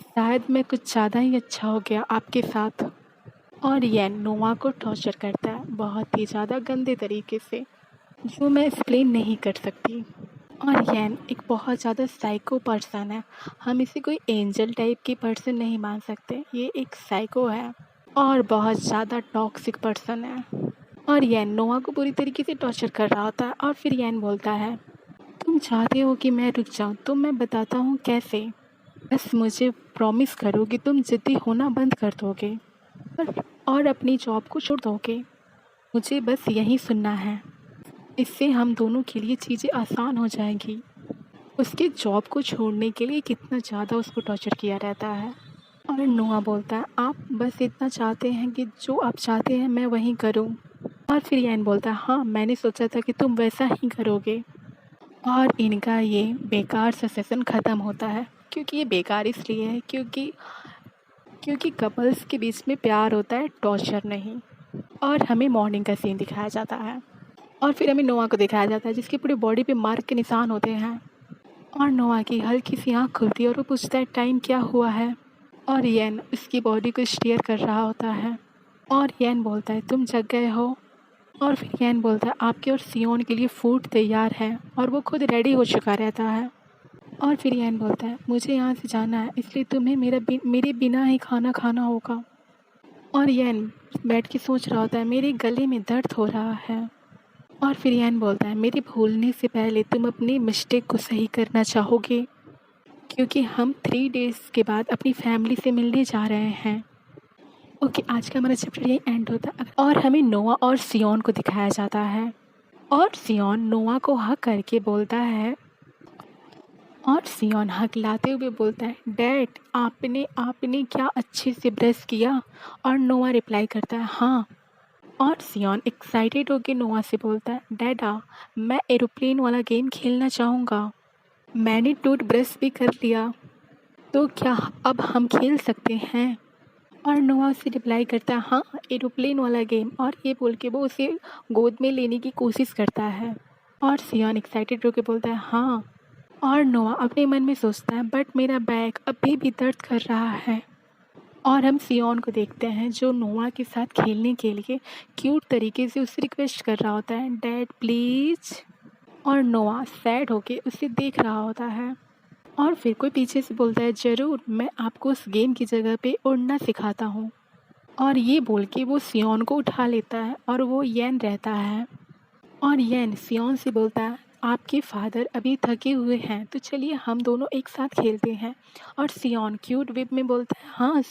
शायद मैं कुछ ज़्यादा ही अच्छा हो गया आपके साथ। और यैन नोआ को टॉर्चर करता है बहुत ही ज़्यादा गंदे तरीके से, जो मैं एक्सप्लेन नहीं कर सकती। और यैन एक बहुत ज़्यादा साइको पर्सन है। हम इसे कोई एंजल टाइप की पर्सन नहीं मान सकते। ये एक साइको है और बहुत ज़्यादा टॉक्सिक पर्सन है। और यैन नोआ को पूरी तरीके से टॉर्चर कर रहा होता है। और फिर यैन बोलता है, तुम चाहते हो कि मैं रुक जाऊं, तो मैं बताता हूँ कैसे। बस मुझे प्रॉमिस करो कि तुम ज़िद्दी होना बंद कर दोगे और अपनी जॉब को छोड़ दोगे। मुझे बस यही सुनना है। इससे हम दोनों के लिए चीज़ें आसान हो जाएंगी। उसके जॉब को छोड़ने के लिए कितना ज़्यादा उसको टॉर्चर किया रहता है। और नोआ बोलता है, आप बस इतना चाहते हैं कि जो आप चाहते हैं मैं वही करूं। और फिर यैन बोलता है, हाँ मैंने सोचा था कि तुम वैसा ही करोगे। और इनका ये बेकार सा सेशन ख़त्म होता है। क्योंकि ये बेकार इसलिए है क्योंकि कपल्स के बीच में प्यार होता है, टॉर्चर नहीं। और हमें मॉर्निंग का सीन दिखाया जाता है। और फिर हमें नोआ को दिखाया जाता है जिसकी पूरी बॉडी पे मार्क के निशान होते हैं। और नोआ की हल्की सी आँख खुलती है और वो पूछता है, टाइम क्या हुआ है? और यैन उसकी बॉडी को स्टेयर कर रहा होता है। और यैन बोलता है, तुम जग गए हो? और फिर यैन बोलता है, आपके और सियोन के लिए फूड तैयार है। और वो खुद रेडी हो चुका रहता है। और फिर यैन बोलता है, मुझे यहाँ से जाना है, इसलिए तुम्हें मेरे बिना ही खाना खाना होगा। और यैन बैठ के सोच रहा होता है, मेरे गले में दर्द हो रहा है। और फिर यैन बोलता है, मेरे भूलने से पहले तुम अपनी मिस्टेक को सही करना चाहोगे, क्योंकि हम 3 डेज़ के बाद अपनी फैमिली से मिलने जा रहे हैं। ओके, आज का हमारा चैप्टर यही एंड होता है। और हमें नोआ और सियोन को दिखाया जाता है। और सियोन नोआ को हक करके बोलता है और सियोन हकलाते हुए बोलता है, डैड आपने आपने क्या अच्छे से ब्रश किया? और नोआ रिप्लाई करता है, हाँ। और सियोन एक्साइटेड होकर नोआ से बोलता है, डैडा मैं एरोप्लेन वाला गेम खेलना चाहूँगा। मैंने टूथ ब्रश भी कर लिया, तो क्या अब हम खेल सकते हैं? और नोआ उसे रिप्लाई करता है, हाँ एरोप्लेन वाला गेम। और ये बोल के वो उसे गोद में लेने की कोशिश करता है। और सियोन एक्साइटेड होकर बोलता है, हाँ। और नोआ अपने मन में सोचता है, बट मेरा बैक अभी भी दर्द कर रहा है। और हम सियोन को देखते हैं जो नोआ के साथ खेलने के लिए क्यूट तरीके से उससे रिक्वेस्ट कर रहा होता है, डैड प्लीज़। और नोआ सैड होके उसे देख रहा होता है। और फिर कोई पीछे से बोलता है, ज़रूर मैं आपको उस गेम की जगह पे उड़ना सिखाता हूँ। और ये बोल के वो सियोन को उठा लेता है और वो यैन रहता है। और यैन सियोन से बोलता है, आपके फादर अभी थके हुए हैं तो चलिए हम दोनों एक साथ खेलते हैं। और सियोन क्यूट वे में बोलता है हाँ।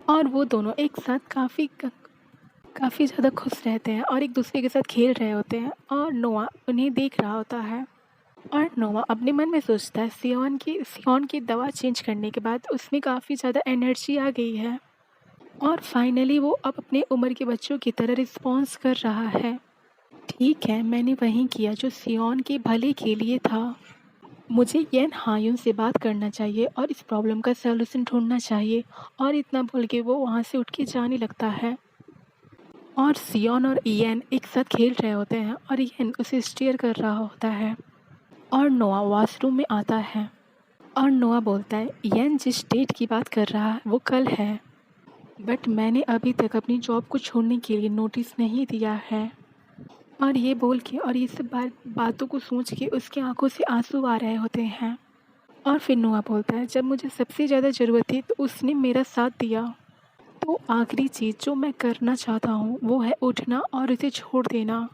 और वो दोनों एक साथ काफ़ी ज़्यादा खुश रहते हैं और एक दूसरे के साथ खेल रहे होते हैं और नोआ उन्हें देख रहा होता है। और नोआ अपने मन में सोचता है सियोन की दवा चेंज करने के बाद उसमें काफ़ी ज़्यादा एनर्जी आ गई है और फाइनली वो अब अपने उम्र के बच्चों की तरह रिस्पॉन्स कर रहा है। ठीक है, मैंने वही किया जो सियोन के भले के लिए था। मुझे येन हायुन से बात करना चाहिए और इस प्रॉब्लम का सॉल्यूशन ढूंढना चाहिए। और इतना बोल के वो वहाँ से उठ के जाने लगता है। और सियोन और येन एक साथ खेल रहे होते हैं और येन उसे स्टेयर कर रहा होता है। और नोआ वॉशरूम में आता है और नोआ बोलता है येन जिस डेट की बात कर रहा है वो कल है, बट मैंने अभी तक अपनी जॉब को छोड़ने के लिए नोटिस नहीं दिया है। और ये बोल के और ये सब बातों को सोच के उसकी आंखों से आंसू आ रहे होते हैं। और फिर नोआ बोलता है जब मुझे सबसे ज़्यादा ज़रूरत थी तो उसने मेरा साथ दिया। तो आखिरी चीज़ जो मैं करना चाहता हूँ वो है उठना और उसे छोड़ देना।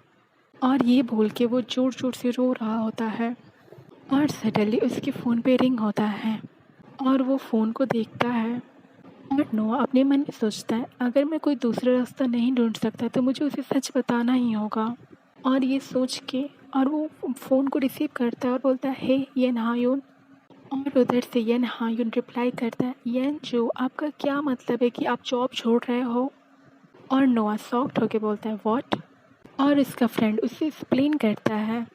और ये बोल के वो ज़ोर ज़ोर से रो रहा होता है। और सडनली उसके फ़ोन पे रिंग होता है और वो फ़ोन को देखता है। और नोआ अपने मन में सोचता है अगर मैं कोई दूसरा रास्ता नहीं ढूंढ सकता तो मुझे उसे सच बताना ही होगा। और ये सोच के और वो फ़ोन को रिसीव करता है और बोलता है हे येन हायुन। और उधर से येन हायुन रिप्लाई करता है येन जो आपका क्या मतलब है कि आप जॉब छोड़ रहे हो। और नोआ शॉक्ड होके बोलता है व्हाट। और इसका फ्रेंड उसे एक्सप्लेन करता है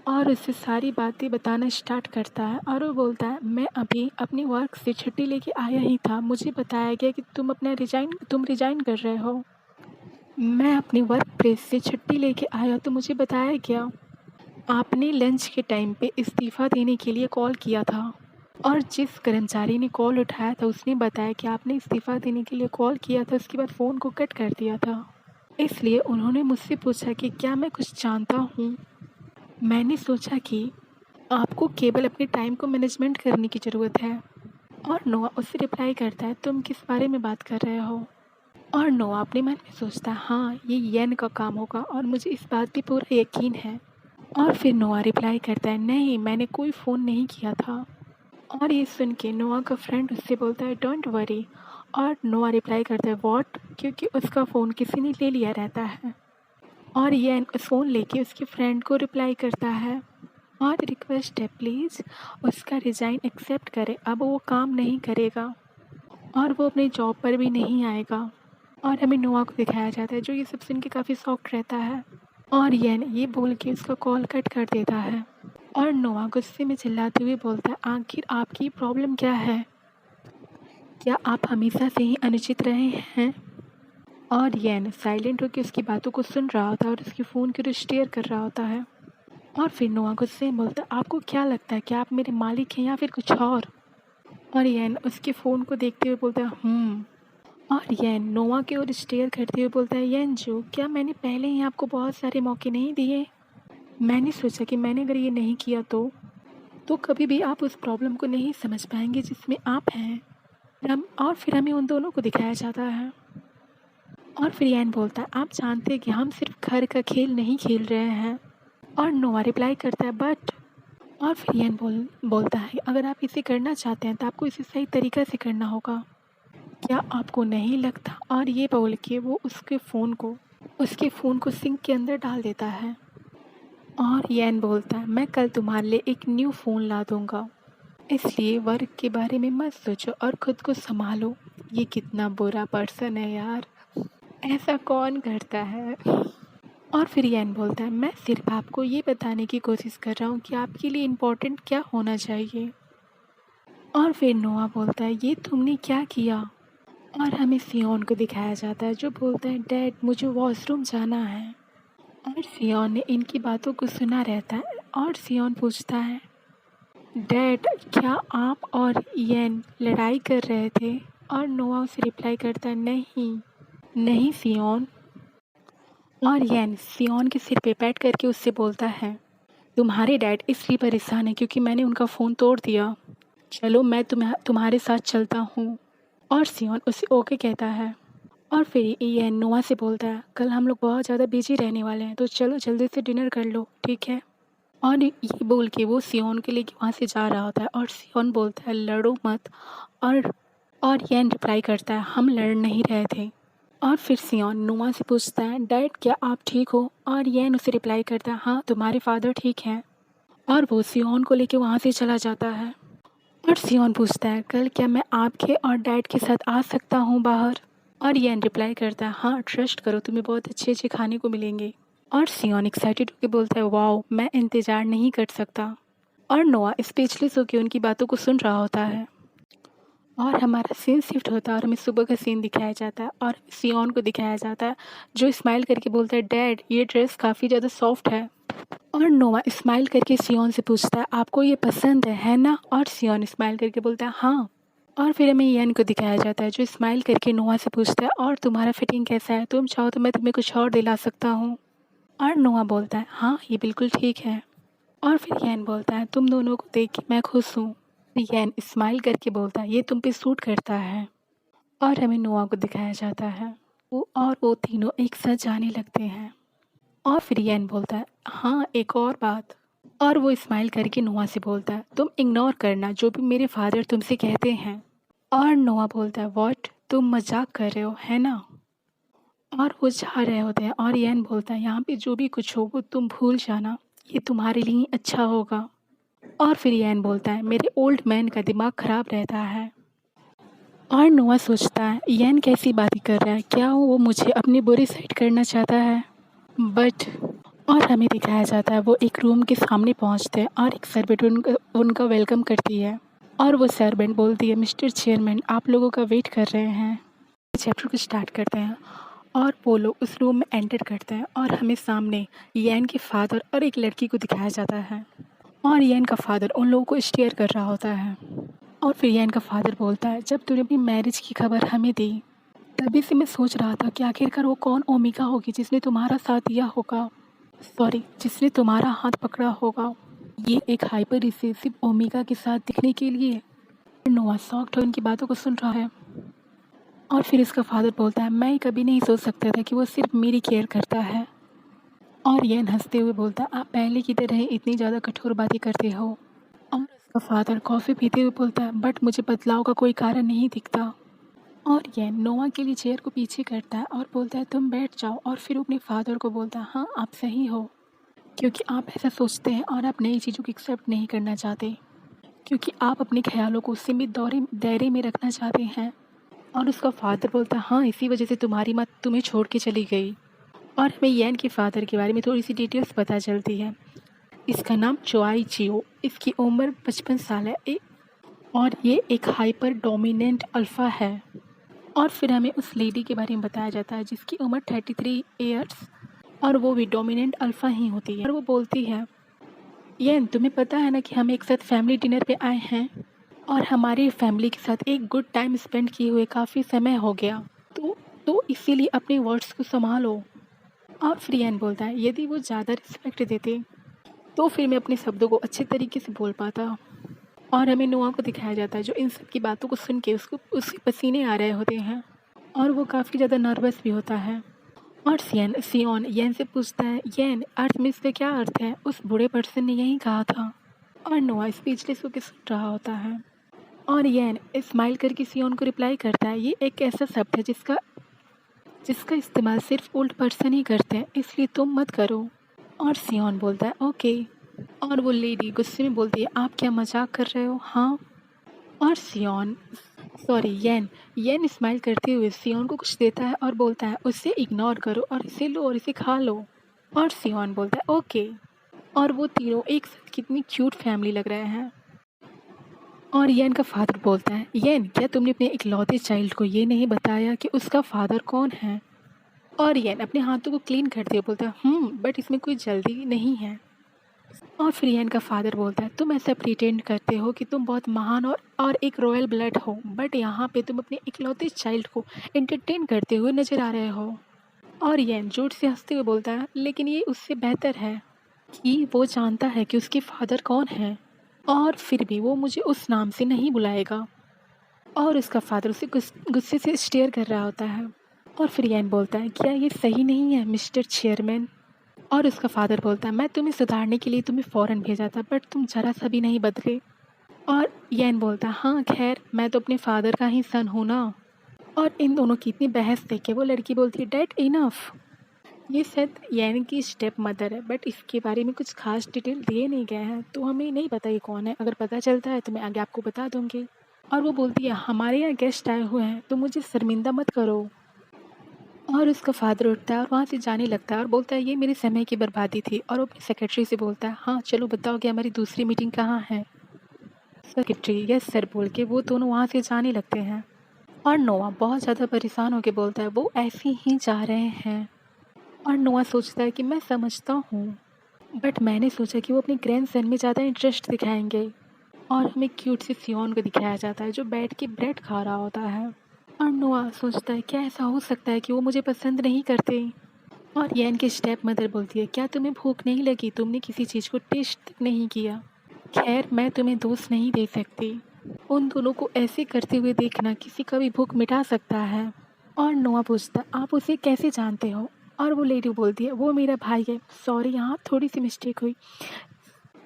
और उसे सारी बातें बताना स्टार्ट करता है। और वो बोलता है मैं अभी अपनी वर्क से छुट्टी लेके आया ही था, मुझे बताया गया कि तुम रिजाइन कर रहे हो। मैं अपनी वर्क प्लेस से छुट्टी लेके आया तो मुझे बताया गया आपने लंच के टाइम पे इस्तीफ़ा देने के लिए कॉल किया था। और जिस कर्मचारी ने कॉल उठाया था उसने बताया कि आपने इस्तीफ़ा देने के लिए कॉल किया था, उसके बाद फ़ोन को कट कर दिया था। इसलिए उन्होंने मुझसे पूछा कि क्या मैं कुछ जानता हूँ। मैंने सोचा कि आपको केवल अपने टाइम को मैनेजमेंट करने की ज़रूरत है। और नोआ उससे रिप्लाई करता है तुम किस बारे में बात कर रहे हो। और नोआ अपने मन में सोचता है हाँ ये येन का काम होगा और मुझे इस बात पे पूरा यकीन है। और फिर नोआ रिप्लाई करता है नहीं मैंने कोई फ़ोन नहीं किया था। और ये सुन के नोआ का फ्रेंड उससे बोलता है डोंट वरी। और नोआ रिप्लाई करता है व्हाट, क्योंकि उसका फ़ोन किसी ने ले लिया रहता है। और ये फ़ोन लेके उसके फ्रेंड को रिप्लाई करता है और रिक्वेस्ट है प्लीज़ उसका रिज़ाइन एक्सेप्ट करे, अब वो काम नहीं करेगा और वो अपने जॉब पर भी नहीं आएगा। और हमें नोआ को दिखाया जाता है जो ये सब सुन के काफ़ी शॉक्ड रहता है। और ये बोल के उसका कॉल कट कर देता है। और नोआ गुस्से में चिल्लाते हुए बोलता है आखिर आपकी प्रॉब्लम क्या है, क्या आप हमेशा से ही अनुचित रहे हैं। और येन साइलेंट होकर उसकी बातों को सुन रहा होता है और उसके फ़ोन की ओर स्टेयर कर रहा होता है। और फिर नोआ गुस्से में बोलता है आपको क्या लगता है कि आप मेरे मालिक हैं या फिर कुछ और येन उसके फ़ोन को देखते हुए बोलता है। और येन नोआ की ओर स्टेयर करते हुए बोलता है येन जो क्या मैंने पहले ही आपको बहुत सारे मौके नहीं दिए। मैंने सोचा कि मैंने अगर ये नहीं किया तो कभी भी आप उस प्रॉब्लम को नहीं समझ पाएंगे जिसमें आप हैं। और फिर हमें उन दोनों को दिखाया जाता है। और फिर येन बोलता है आप जानते हैं कि हम सिर्फ घर का खेल नहीं खेल रहे हैं। और नोआ रिप्लाई करता है बट। और फिर येन बोलता है अगर आप इसे करना चाहते हैं तो आपको इसे सही तरीक़ा से करना होगा, क्या आपको नहीं लगता। और ये बोल के वो उसके फ़ोन को सिंक के अंदर डाल देता है। और येन बोलता है मैं कल तुम्हारे लिए एक न्यू फ़ोन ला दूँगा, इसलिए वर्क के बारे में मत सोचो और ख़ुद को संभालो। ये कितना बुरा पर्सन है यार, ऐसा कौन करता है। और फिर येन बोलता है मैं सिर्फ आपको ये बताने की कोशिश कर रहा हूँ कि आपके लिए इम्पोर्टेंट क्या होना चाहिए। और फिर नोआ बोलता है ये तुमने क्या किया। और हमें सियोन को दिखाया जाता है जो बोलता है डैड मुझे वॉशरूम जाना है। और सियोन ने इनकी बातों को सुना रहता है और सियोन पूछता है डैड क्या आप और येन लड़ाई कर रहे थे। और नोआ उसे रिप्लाई करता है नहीं नहीं सियोन। और येन सियोन के सिर पे पैट करके उससे बोलता है तुम्हारे डैड इसलिए परेशान है क्योंकि मैंने उनका फ़ोन तोड़ दिया, चलो मैं तुम्हारे साथ चलता हूँ। और सियोन उसे ओके कहता है। और फिर येन नोआ से बोलता है कल हम लोग बहुत ज़्यादा बिजी रहने वाले हैं तो चलो जल्दी से डिनर कर लो, ठीक है। और ये बोल के वो सियोन को लेके वहाँ से जा रहा होता है और सियोन बोलता है लड़ो मत। और और येन रिप्लाई करता है हम लड़ नहीं रहे थे। और फिर सियोन नोआ से पूछता है डैड क्या आप ठीक हो? और येन उसे रिप्लाई करता है हाँ तुम्हारे फादर ठीक हैं। और वो सियोन को लेके वहाँ से चला जाता है। और सियोन पूछता है कल क्या मैं आपके और डैड के साथ आ सकता हूँ बाहर? और येन रिप्लाई करता है हाँ ट्रस्ट करो तुम्हें बहुत अच्छे अच्छे खाने को मिलेंगे। और सियोन एक्साइटेड होकर बोलता है वाओ मैं इंतज़ार नहीं कर सकता। और नोआ स्पीचलेस होकर उनकी बातों को सुन रहा होता है। और हमारा सीन शिफ्ट होता है और हमें सुबह का सीन दिखाया जाता है और सियोन को दिखाया जाता है जो स्माइल करके बोलता है डैड ये ड्रेस काफ़ी ज़्यादा सॉफ्ट है। और नोआ स्माइल करके सियोन से पूछता है आपको ये पसंद है ना? और सियोन स्माइल करके बोलता है हाँ। और फिर हमें येन को दिखाया जाता है जो स्माइल करके नोआ से पूछता है और तुम्हारा फिटिंग कैसा है? तुम चाहो तो मैं तुम्हें कुछ और दिला सकता हूँ। और नोआ बोलता है हाँ ये बिल्कुल ठीक है। और फिर येन बोलता है तुम दोनों को देख के मैं खुश हूँ। येन स्माइल करके बोलता है ये तुम पे सूट करता है। और हमें नोआ को दिखाया जाता है वो तीनों एक साथ जाने लगते हैं। और फिर येन बोलता है हाँ एक और बात। और वो स्माइल करके नोआ से बोलता है तुम इग्नोर करना जो भी मेरे फादर तुमसे कहते हैं। और नोआ बोलता है व्हाट तुम मजाक कर रहे हो है ना? और वो जा रहे होते हैं और येन बोलता है यहाँ पे जो भी कुछ हो वो तुम भूल जाना ये तुम्हारे लिए ही अच्छा होगा। और फिर येन बोलता है मेरे ओल्ड मैन का दिमाग ख़राब रहता है। और नोआ सोचता है येन कैसी बातें कर रहा है क्या वो मुझे अपनी बुरी साइड करना चाहता है? बट और हमें दिखाया जाता है वो एक रूम के सामने पहुंचते हैं और एक सर्वेंट उनका वेलकम करती है। और वो सर्वेंट बोलती है मिस्टर चेयरमैन आप लोगों का वेट कर रहे हैं। चैप्टर को स्टार्ट करते हैं और वो लोग उस रूम में एंटर करते हैं और हमें सामने येन के फादर और एक लड़की को दिखाया जाता है। और येन का फादर उन लोगों को स्टेयर कर रहा होता है। और फिर येन का फादर बोलता है जब तूने अपनी मैरिज की खबर हमें दी तभी से मैं सोच रहा था कि आखिरकार वो कौन ओमिका होगी जिसने तुम्हारा साथ दिया होगा, सॉरी जिसने तुम्हारा हाथ पकड़ा होगा ये एक हाइपर रिसेसिव ओमिका के साथ दिखने के लिए। नोआ शॉक्ड उनकी बातों को सुन रहा है। और फिर इसका फादर बोलता है मैं कभी नहीं सोच सकता था कि वो सिर्फ मेरी केयर करता है। और येन हंसते हुए बोलता है आप पहले की तरह इतनी ज़्यादा कठोर बातें करते हो। और उसका फादर कॉफ़ी पीते हुए बोलता है बट मुझे बदलाव का कोई कारण नहीं दिखता। और ये नोआ के लिए चेयर को पीछे करता है और बोलता है तुम बैठ जाओ। और फिर अपने फादर को बोलता है हाँ आप सही हो क्योंकि आप ऐसा सोचते हैं और आप नई चीज़ों को एक्सेप्ट नहीं करना चाहते क्योंकि आप अपने ख्यालों को सीमित दायरे में रखना चाहते हैं। और उसका फादर बोलता है हाँ इसी वजह से तुम्हारी माँ तुम्हें छोड़ के चली गई। और हमें येन के फादर के बारे में थोड़ी सी डिटेल्स पता चलती है। इसका नाम चोआई चियो, इसकी उम्र 55 साल है और ये एक हाइपर डोमिनेंट अल्फ़ा है। और फिर हमें उस लेडी के बारे में बताया जाता है जिसकी उम्र 33 ईयर्स और वो भी डोमिनेंट अल्फ़ा ही होती है। और वो बोलती है येन तुम्हें पता है ना कि हम एक साथ फैमिली डिनर पे आए हैं और हमारी फैमिली के साथ एक गुड टाइम स्पेंड किए हुए काफ़ी समय हो गया, तो इसीलिए अपने वर्ड्स को संभालो। और फिर येन बोलता है यदि वो ज़्यादा रिस्पेक्ट देते तो फिर मैं अपने शब्दों को अच्छे तरीके से बोल पाता। और हमें नोआ को दिखाया जाता है जो इन सब की बातों को सुन के उसके पसीने आ रहे होते हैं और वो काफ़ी ज़्यादा नर्वस भी होता है। और सियोन येन से पूछता है येन अर्थ में इसका क्या अर्थ है? उस बूढ़े पर्सन ने यही कहा था। और नोआ स्पीचलेस होकर सुन रहा होता है। और येन स्माइल करके सियोन को रिप्लाई करता है ये एक ऐसा शब्द है जिसका इस्तेमाल सिर्फ ओल्ड पर्सन ही करते हैं इसलिए तुम मत करो। और सियोन बोलता है ओके। और वो लेडी गुस्से में बोलती है आप क्या मजाक कर रहे हो? हाँ। और येन स्माइल करते हुए सियोन को कुछ देता है और बोलता है उसे इग्नोर करो और इसे लो और इसे खा लो। और सियोन बोलता है ओके। और वो तीनों एक साथ कितनी क्यूट फैमिली लग रहे हैं। और येन का फादर बोलता है येन क्या तुमने अपने इकलौते चाइल्ड को ये नहीं बताया कि उसका फादर कौन है? और येन अपने हाथों को क्लीन करते हुए बोलता है बट इसमें कोई जल्दी नहीं है। और फिर येन का फादर बोलता है तुम ऐसा प्रिटेंड करते हो कि तुम बहुत महान और एक रॉयल ब्लड हो बट यहाँ पे तुम अपने इकलौते चाइल्ड को एंटरटेन करते हुए नजर आ रहे हो। और येन जोर से हंसते हुए बोलता है लेकिन ये उससे बेहतर है कि वो जानता है कि उसके फादर कौन है और फिर भी वो मुझे उस नाम से नहीं बुलाएगा। और उसका फादर उसे गुस्से से स्टेयर कर रहा होता है। और फिर येन बोलता है क्या ये सही नहीं है मिस्टर चेयरमैन? और उसका फादर बोलता है, मैं तुम्हें सुधारने के लिए तुम्हें फ़ौरन भेजा था, बट तुम ज़रा सा भी नहीं बदले। और येन बोलता है, हाँ खैर मैं तो अपने फादर का ही सन हूँ ना। और इन दोनों की इतनी बहस देख के वो लड़की बोलती है, डैड इनफ। ये शायद येन की स्टेप मदर है, बट इसके बारे में कुछ खास डिटेल दिए नहीं गए हैं, तो हमें नहीं पता ये कौन है। अगर पता चलता है तो मैं आगे आपको बता दूंगी। और वो बोलती है, हमारे यहाँ गेस्ट आए हुए हैं तो मुझे शर्मिंदा मत करो। और उसका फादर उठता है और वहाँ से जाने लगता है और बोलता है, ये मेरे समय की बर्बादी थी। और वो अपनी सेक्रेटरी से बोलता है, हाँ चलो बताओ कि हमारी दूसरी मीटिंग कहाँ है। सेक्रेटरी यस सर बोल के वो दोनों वहाँ से जाने लगते हैं। और नोआ बहुत ज़्यादा परेशान होकर बोलता है, वो ऐसे ही जा रहे हैं। और नोआ सोचता है कि मैं समझता हूँ, बट मैंने सोचा कि वो अपने ग्रैंडसन में ज़्यादा इंटरेस्ट दिखाएंगे। और हमें क्यूट सी सियोन को दिखाया जाता है जो बैठ के ब्रेड खा रहा होता है। और नोआ सोचता है, क्या ऐसा हो सकता है कि वो मुझे पसंद नहीं करते। और येन की स्टेप मदर बोलती है, क्या तुम्हें भूख नहीं लगी, तुमने किसी चीज़ को टेस्ट तक नहीं किया। खैर मैं तुम्हें दोस्त नहीं दे सकती। उन दोनों को ऐसे करते हुए देखना किसी का भी भूख मिटा सकता है। और नोआ पूछता, आप उसे कैसे जानते हो। और वो लेडी बोलती है, वो मेरा भाई है। सॉरी यहाँ थोड़ी सी मिस्टेक हुई।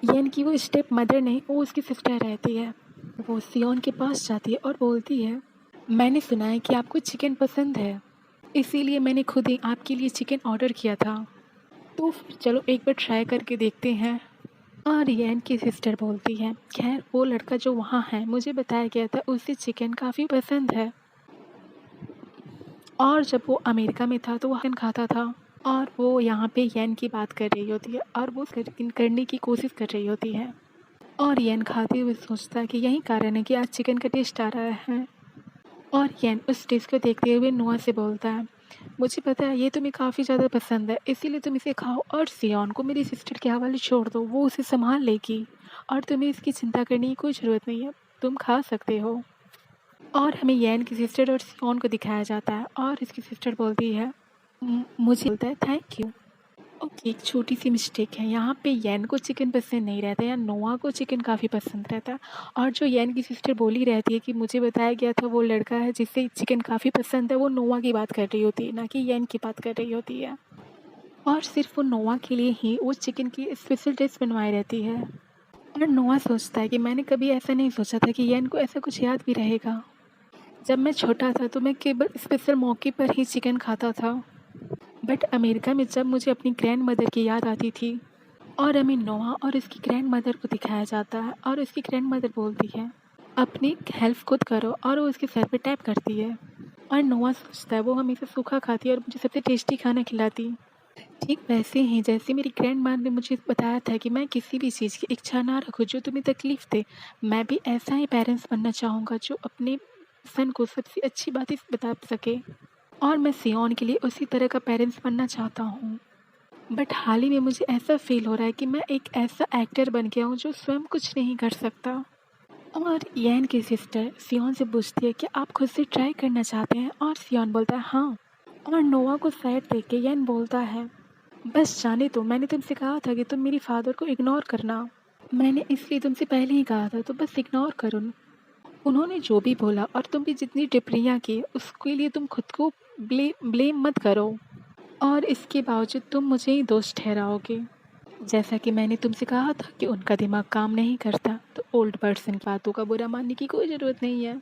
यानी कि वो स्टेप मदर नहीं, वो उसकी सिस्टर रहती है। वो सियोन के पास जाती है और बोलती है, मैंने सुना है कि आपको चिकन पसंद है, इसीलिए मैंने खुद ही आपके लिए चिकन ऑर्डर किया था। तो फिर चलो एक बार ट्राई करके देखते हैं। और येन की सिस्टर बोलती है, खैर वो लड़का जो वहाँ है मुझे बताया गया था उसे चिकन काफ़ी पसंद है, और जब वो अमेरिका में था तो वो चिकन खाता था। और वो यहाँ पे येन की बात कर रही होती है और वो करने की कोशिश कर रही होती है। और येन खाते हुए सोचता है कि यही कारण है कि आज चिकन का टेस्ट आ रहा है। और येन उस टेस्ट को देखते हुए नोआ से बोलता है, मुझे पता है ये तुम्हें काफ़ी ज़्यादा पसंद है, इसीलिए तुम इसे खाओ और सियोन को मेरी सिस्टर के हवाले छोड़ दो, वो उसे संभाल लेगी और तुम्हें इसकी चिंता करने की कोई ज़रूरत नहीं है, तुम खा सकते हो। और हमें येन की सिस्टर और सियोन को दिखाया जाता है और इसकी सिस्टर बोलती है, मुझे बोलता है थैंक यू। ओके, एक छोटी सी मिस्टेक है यहाँ पे, येन को चिकन पसंद नहीं रहता या नोआ को चिकन काफ़ी पसंद रहता है। और जो येन की सिस्टर बोली रहती है कि मुझे बताया गया था वो लड़का है जिसे चिकन काफ़ी पसंद है, वो नोआ की बात कर रही होती है, ना कि येन की बात कर रही होती है। और सिर्फ वो नोआ के लिए ही वो चिकन की स्पेशल डिश बनवाई रहती है। और नोआ सोचता है कि मैंने कभी ऐसा नहीं सोचा था कि येन को ऐसा कुछ याद भी रहेगा। जब मैं छोटा था तो मैं केवल स्पेशल मौके पर ही चिकन खाता था, बट अमेरिका में जब मुझे अपनी ग्रैंड मदर की याद आती थी। और हमें नोआ और इसकी ग्रैंड मदर को दिखाया जाता है और उसकी ग्रैंड मदर बोलती है, अपनी हेल्प खुद करो, और वो उसके सर पे टैप करती है। और नोआ सोचता है, वो हमेशा सूखा खाती है और मुझे सबसे टेस्टी खाना खिलाती। ठीक वैसे ही जैसे मेरी ग्रैंड माँ ने मुझे बताया था कि मैं किसी भी चीज़ की इच्छा ना रखूँ जो तुम्हें तकलीफ़ दे, मैं भी ऐसा ही पेरेंट्स बनना चाहूँगा जो अपने सन को सबसे अच्छी बातें बता सके। और मैं सियोन के लिए उसी तरह का पेरेंट्स बनना चाहता हूँ। बट हाल ही में मुझे ऐसा फ़ील हो रहा है कि मैं एक ऐसा एक्टर बन गया हूँ जो स्वयं कुछ नहीं कर सकता। और येन की सिस्टर सियोन से पूछती है कि आप खुद से ट्राई करना चाहते हैं, और सियोन बोलता है हाँ। और नोआ को साइड देख के येन बोलता है, बस जाने दो, मैंने तुमसे कहा था कि तुम मेरी फादर को इग्नोर करना, मैंने इसलिए तुमसे पहले ही कहा था, तो बस इग्नोर करो। उन्होंने जो भी बोला और तुम भी जितनी टिप्पणियाँ की उसके लिए तुम खुद को ब्लेम मत करो, और इसके बावजूद तुम मुझे ही दोस्त ठहराओगे। जैसा कि मैंने तुमसे कहा था कि उनका दिमाग काम नहीं करता, तो ओल्ड पर्सन की बातों का बुरा मानने की कोई ज़रूरत नहीं है,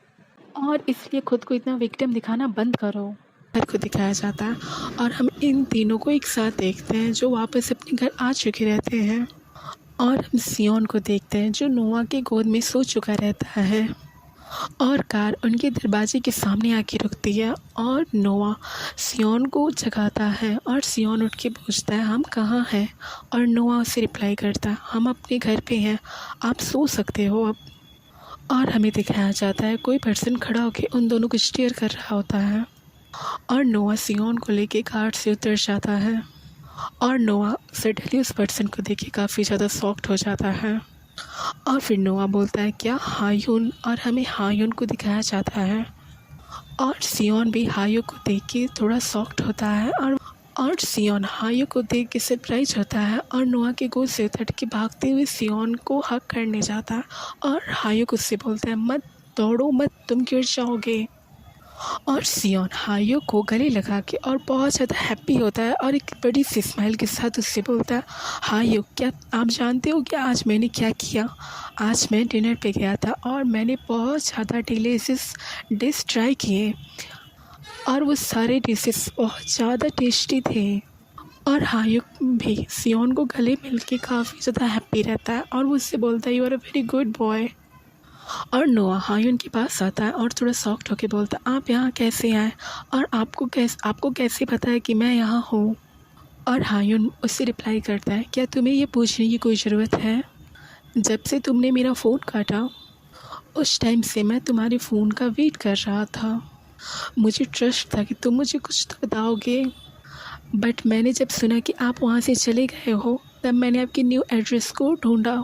और इसलिए खुद को इतना विक्टिम दिखाना बंद करो। घर को दिखाया जाता है और हम इन तीनों को एक साथ देखते हैं जो वापस अपने घर आ चुके रहते हैं। और हम सियोन को देखते हैं जो नोआ के गोद में सो चुका रहता है, और कार उनके दरवाजे के सामने आके रुकती है और नोआ सियोन को जगाता है और सियोन उठ के पूछता है, हम कहाँ हैं। और नोआ उसे रिप्लाई करता है, हम अपने घर पे हैं, आप सो सकते हो अब। और हमें दिखाया जाता है कोई पर्सन खड़ा होकर उन दोनों को स्टेयर कर रहा होता है, और नोआ सियोन को लेके कार से उतर जाता है। और नोआ सडनली उस पर्सन को देख के काफ़ी ज़्यादा शॉक्ड हो जाता है। और फिर नोआ बोलता है, क्या हायून, और हमें हायून को दिखाया जाता है। और सियोन भी हायू को देख के थोड़ा शॉक्ड होता है, और सियोन हायू को देख के सरप्राइज होता है और नोआ के गोद से उतर के भागते हुए सियोन को हक करने जाता है। और हायू को उससे बोलता है, मत दौड़ो मत, तुम गिर जाओगे। और सियोन हायो को गले लगा के और बहुत ज़्यादा हैप्पी होता है और एक बड़ी सी स्माइल के साथ उससे बोलता है, हायो क्या आप जानते हो कि आज मैंने क्या किया? आज मैं डिनर पे गया था और मैंने बहुत ज़्यादा डिलीशियस डिश ट्राई किए और वो सारे डिशेस बहुत ज़्यादा टेस्टी थे। और हायो भी सियोन को गले मिल के काफ़ी ज़्यादा हैप्पी रहता है और वो उससे बोलता है, you are a very good boy. और नोआ हायुन के पास आता है और थोड़ा सॉफ्ट होके बोलता है, आप यहाँ कैसे आए और आपको कैसे पता है कि मैं यहाँ हूँ? और हायुन उससे रिप्लाई करता है, क्या तुम्हें ये पूछने की कोई ज़रूरत है? जब से तुमने मेरा फ़ोन काटा उस टाइम से मैं तुम्हारे फ़ोन का वेट कर रहा था। मुझे ट्रस्ट था कि तुम मुझे कुछ तो बताओगे, बट मैंने जब सुना कि आप वहाँ से चले गए हो तब मैंने आपकी न्यू एड्रेस को ढूंढा।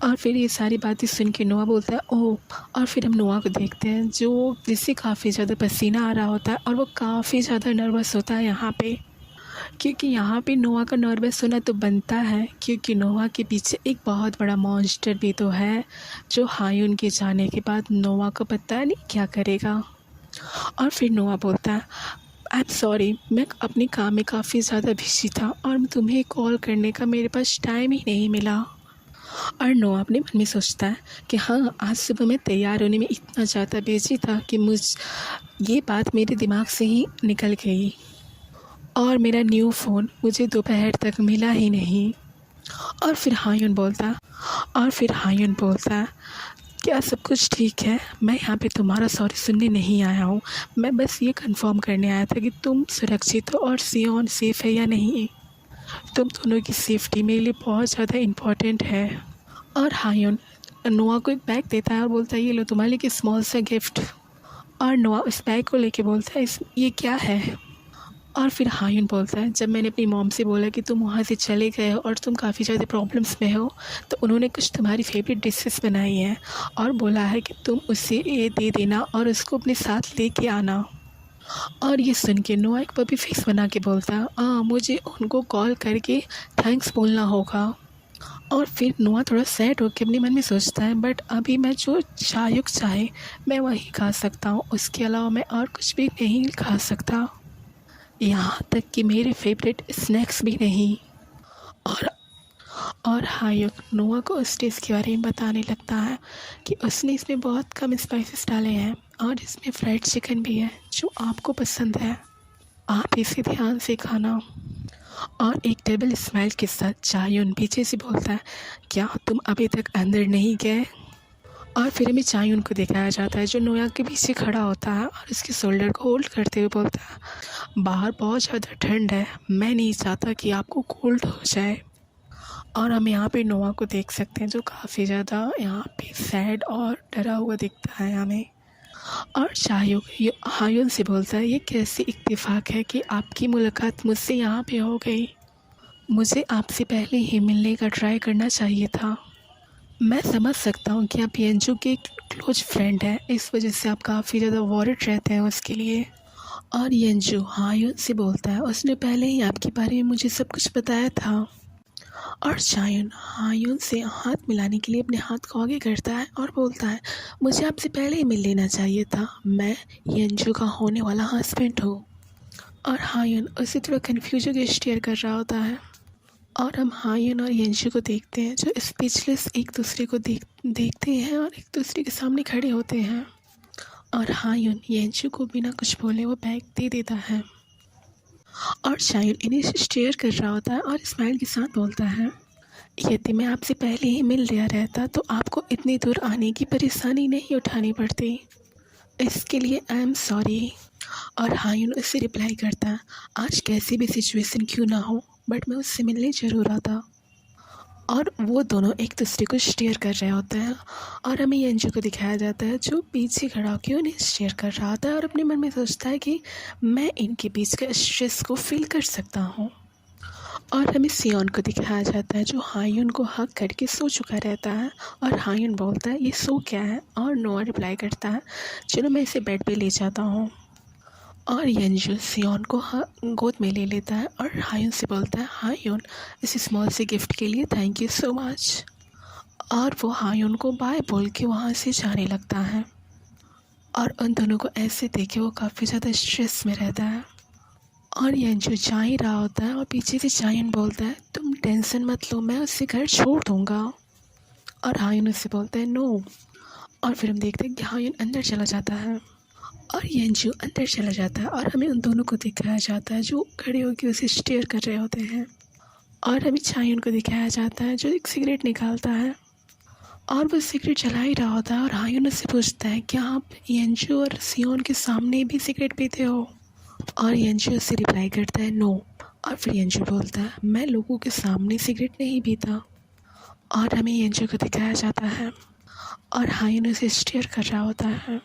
और फिर ये सारी बातें सुन के नोआ बोलता है, ओह। और फिर हम नोआ को देखते हैं जो जिससे काफ़ी ज़्यादा पसीना आ रहा होता है और वो काफ़ी ज़्यादा नर्वस होता है यहाँ पे, क्योंकि यहाँ पे नोआ का नर्वस होना तो बनता है क्योंकि नोआ के पीछे एक बहुत बड़ा मॉन्स्टर भी तो है जो हायुन के जाने के बाद नोआ को पता नहीं क्या करेगा। और फिर नोआ बोलता है, आई एम सॉरी, मैं अपने काम में काफ़ी ज़्यादा बिजी था और तुम्हें कॉल करने का मेरे पास टाइम ही नहीं मिला। और नोआ अपने मन में सोचता है कि हाँ, आज सुबह मैं तैयार होने में इतना ज़्यादा बिजी था कि ये बात मेरे दिमाग से ही निकल गई और मेरा न्यू फ़ोन मुझे दोपहर तक मिला ही नहीं। और फिर हायुन बोलता, क्या सब कुछ ठीक है? मैं यहाँ पे तुम्हारा सॉरी सुनने नहीं आया हूँ, मैं बस ये कंफर्म करने आया था कि तुम सुरक्षित हो और सियोन सेफ़ है या नहीं। तुम दोनों की सेफ्टी मेरे लिए बहुत ज़्यादा इम्पोर्टेंट है। और हायुन नोआ को एक बैग देता है और बोलता है, ये लो तुम्हारे लिए एक स्मॉल सा गिफ्ट। और नोआ उस बैग को लेके बोलता है, ये क्या है? और फिर हायुन बोलता है, जब मैंने अपनी मॉम से बोला कि तुम वहाँ से चले गए हो और तुम काफ़ी ज़्यादा प्रॉब्लम्स में हो तो उन्होंने कुछ तुम्हारी फेवरेट डिशेस बनाई हैं और बोला है कि तुम उसे ये दे देना और उसको अपने साथ लेके आना। और ये सुन के नोआ एक पपी फेस बना के बोलता है, हाँ मुझे उनको कॉल करके थैंक्स बोलना होगा। और फिर नोआ थोड़ा सैड होकर अपने मन में सोचता है, बट अभी मैं जो शायुक चाहे मैं वही खा सकता हूँ, उसके अलावा मैं और कुछ भी नहीं खा सकता, यहाँ तक कि मेरे फेवरेट स्नैक्स भी नहीं। और हायुक नोआ को उस डिश के बारे में बताने लगता है कि उसने इसमें बहुत कम स्पाइसेस डाले हैं और इसमें फ्राइड चिकन भी है जो आपको पसंद है, आप इसे ध्यान से खाना। और एक डबल स्माइल के साथ चायुन पीछे से बोलता है, क्या तुम अभी तक अंदर नहीं गए? और फिर हमें चायुन को दिखाया जाता है जो नोया के पीछे खड़ा होता है और उसके शोल्डर को होल्ड करते हुए बोलता है, बाहर बहुत ज़्यादा ठंड है, मैं नहीं चाहता कि आपको कोल्ड हो जाए। और हम यहाँ पे नोआ को देख सकते हैं जो काफ़ी ज़्यादा यहाँ पे सैड और डरा हुआ दिखता है हमें। और हायुन से बोलता है, ये कैसी इत्तेफाक है कि आपकी मुलाकात मुझसे यहाँ पे हो गई, मुझे आपसे पहले ही मिलने का ट्राई करना चाहिए था। मैं समझ सकता हूँ कि आप येंजू के क्लोज फ्रेंड हैं, इस वजह से आप काफ़ी ज़्यादा वॉरिड रहते हैं उसके लिए। और येंजू हायुन से बोलता है, उसने पहले ही आपके बारे में मुझे सब कुछ बताया था। और चायुन हायुन से हाथ मिलाने के लिए अपने हाथ को आगे करता है और बोलता है, मुझे आपसे पहले ही मिल लेना चाहिए था, मैं येंजू का होने वाला हस्बैंड हूँ। और हायुन उसे थोड़ा कन्फ्यूज होकर स्टेयर कर रहा होता है। और हम हायुन और येंजू को देखते हैं जो स्पीचलेस एक दूसरे को देखते हैं और एक दूसरे के सामने खड़े होते हैं। और हायुन येंजू को बिना कुछ बोले वो बैग दे देता है और चायुन इन्हें स्टेयर कर रहा होता है और स्माइल के साथ बोलता है, यदि मैं आपसे पहले ही मिल लिया रहता तो आपको इतनी दूर आने की परेशानी नहीं उठानी पड़ती, इसके लिए आई एम सॉरी। और हायुन उससे रिप्लाई करता है, आज कैसी भी सिचुएशन क्यों ना हो बट मैं उससे मिलने ज़रूर आता। और वो दोनों एक दूसरे को शेयर कर रहे होते हैं और हमें येंजू को दिखाया जाता है जो पीछे खड़ा होकर उन्हें शेयर कर रहा होता है और अपने मन में सोचता है कि मैं इनके बीच का स्ट्रेस को फील कर सकता हूँ। और हमें सियोन को दिखाया जाता है जो हायुन को हक करके सो चुका रहता है। और हायुन बोलता है, ये सो क्या है? और नोआ रिप्लाई करता है, चलो मैं इसे बेड पे ले जाता हूँ। और येंजू सियोन को गोद में ले लेता है और हायुन से बोलता है, हायुन इस स्मॉल से गिफ्ट के लिए थैंक यू सो मच। और वो हायुन को बाय बोल के वहाँ से जाने लगता है। और उन दोनों को ऐसे देख के वो काफ़ी ज़्यादा स्ट्रेस में रहता है। और यंजू जा ही रहा होता है और पीछे से चायन बोलता है, तुम टेंशन मत लो, मैं उससे घर छोड़ दूँगा। और हायुन उससे बोलता है नो। और फिर हम देखते हैं कि हायुन अंदर चला जाता है और यंजू अंदर चला जाता है और हमें उन दोनों को दिखाया जाता है जो खड़े होकर उसे स्टेयर कर रहे होते हैं। और हमें चायन को दिखाया जाता है जो एक सिगरेट निकालता है और वो सिगरेट जला ही रहा होता है। और हायुन उससे पूछता है, क्या आप यंजू और सियोन के सामने भी सिगरेट पीते हो? और यंजू उससे रिप्लाई करता है नो। और फिर यंजू बोलता है, मैं लोगों के सामने सिगरेट नहीं पीता। और हमें यंजू को दिखाया जाता है और हायुन उसे स्टेयर कर रहा होता है।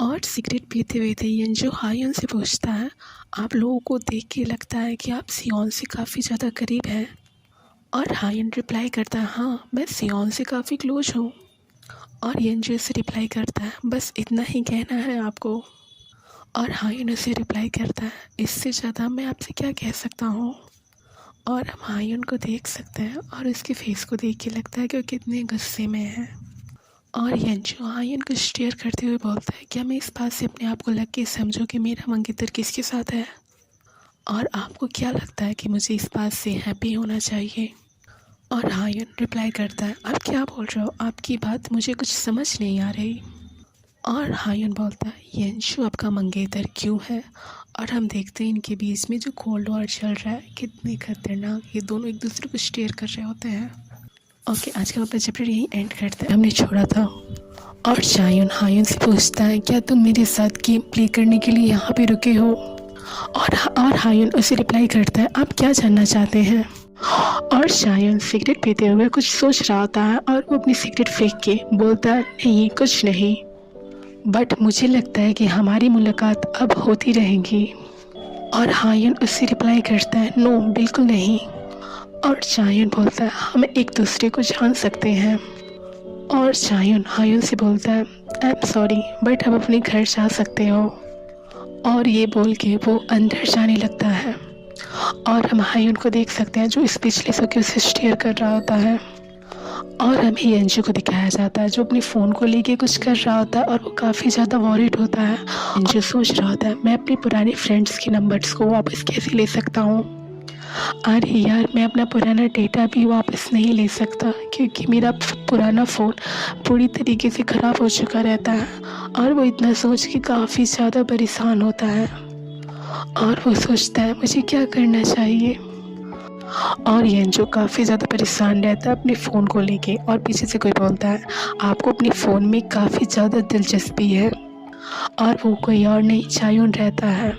और सिगरेट पीते हुए थे यंजू हायुन से पूछता है, आप लोगों को देख के लगता है कि आप सियोन से काफ़ी ज़्यादा करीब हैं? और हायुन रिप्लाई करता है, हाँ मैं सियोन से काफ़ी क्लोज हूँ। और यंजू से रिप्लाई करता है, बस इतना ही कहना है आपको? और हायुन उसे रिप्लाई करता है, इससे ज़्यादा मैं आपसे क्या कह सकता हूँ? और हम हायुन को देख सकते हैं और उसके फेस को देख के लगता है कि वो कितने गुस्से में है। और यंजू हायुन को स्टेयर करते हुए बोलता है, क्या मैं इस बात से अपने आप को लग के समझूं कि मेरा मंगेतर किसके साथ है? और आपको क्या लगता है कि मुझे इस बात से हैप्पी होना चाहिए? और हायुन रिप्लाई करता है, आप क्या बोल रहे हो? आपकी बात मुझे कुछ समझ नहीं आ रही। और हायुन बोलता है, यंशु आपका मंगेतर क्यों है? और हम देखते हैं इनके बीच में जो कोल्ड वॉर चल रहा है, कितनी खतरनाक, ये दोनों एक दूसरे को स्टेयर कर रहे होते हैं। ओके, आज का अपना चैप्टर यहीं एंड करते हैं, हमने छोड़ा था। और चायन हायुन से पूछता है, क्या तुम मेरे साथ गेम प्ले करने के लिए यहाँ पे रुके हो? और हायुन उसे रिप्लाई करता है, आप क्या जानना चाहते हैं? और शायन सिगरेट पीते हुए कुछ सोच रहा होता है और वो अपनी सिगरेट फेंक के बोलता है, नहीं कुछ नहीं, बट मुझे लगता है कि हमारी मुलाकात अब होती रहेगी। और हायुन उससे रिप्लाई करता है, नो बिल्कुल नहीं। और चायन बोलता है, हम एक दूसरे को जान सकते हैं। और चायन हायुन से बोलता है, आई एम सॉरी बट हम अपने घर जा सकते हो। और ये बोल के वो अंदर जाने लगता है और हम हायुन को देख सकते हैं जो स्पीचलेस होकर उसे स्टेयर कर रहा होता है। और हमें यंजू को दिखाया जाता है जो अपने फ़ोन को लेके कुछ कर रहा होता है और वो काफ़ी ज़्यादा वॉरिड होता है। यंजू सोच रहा होता है, मैं अपने पुराने फ्रेंड्स के नंबर्स को वापस कैसे ले सकता हूँ? अरे यार, मैं अपना पुराना डेटा भी वापस नहीं ले सकता क्योंकि मेरा पुराना फ़ोन पूरी तरीके से ख़राब हो चुका रहता है। और वो इतना सोच के काफ़ी ज़्यादा परेशान होता है और वो सोचता है मुझे क्या करना चाहिए। और यंजू काफ़ी ज़्यादा परेशान रहता है अपने फ़ोन को लेके। और पीछे से कोई बोलता है, आपको अपने फ़ोन में काफ़ी ज़्यादा दिलचस्पी है। और वो कोई और नहीं, चायुन रहता है।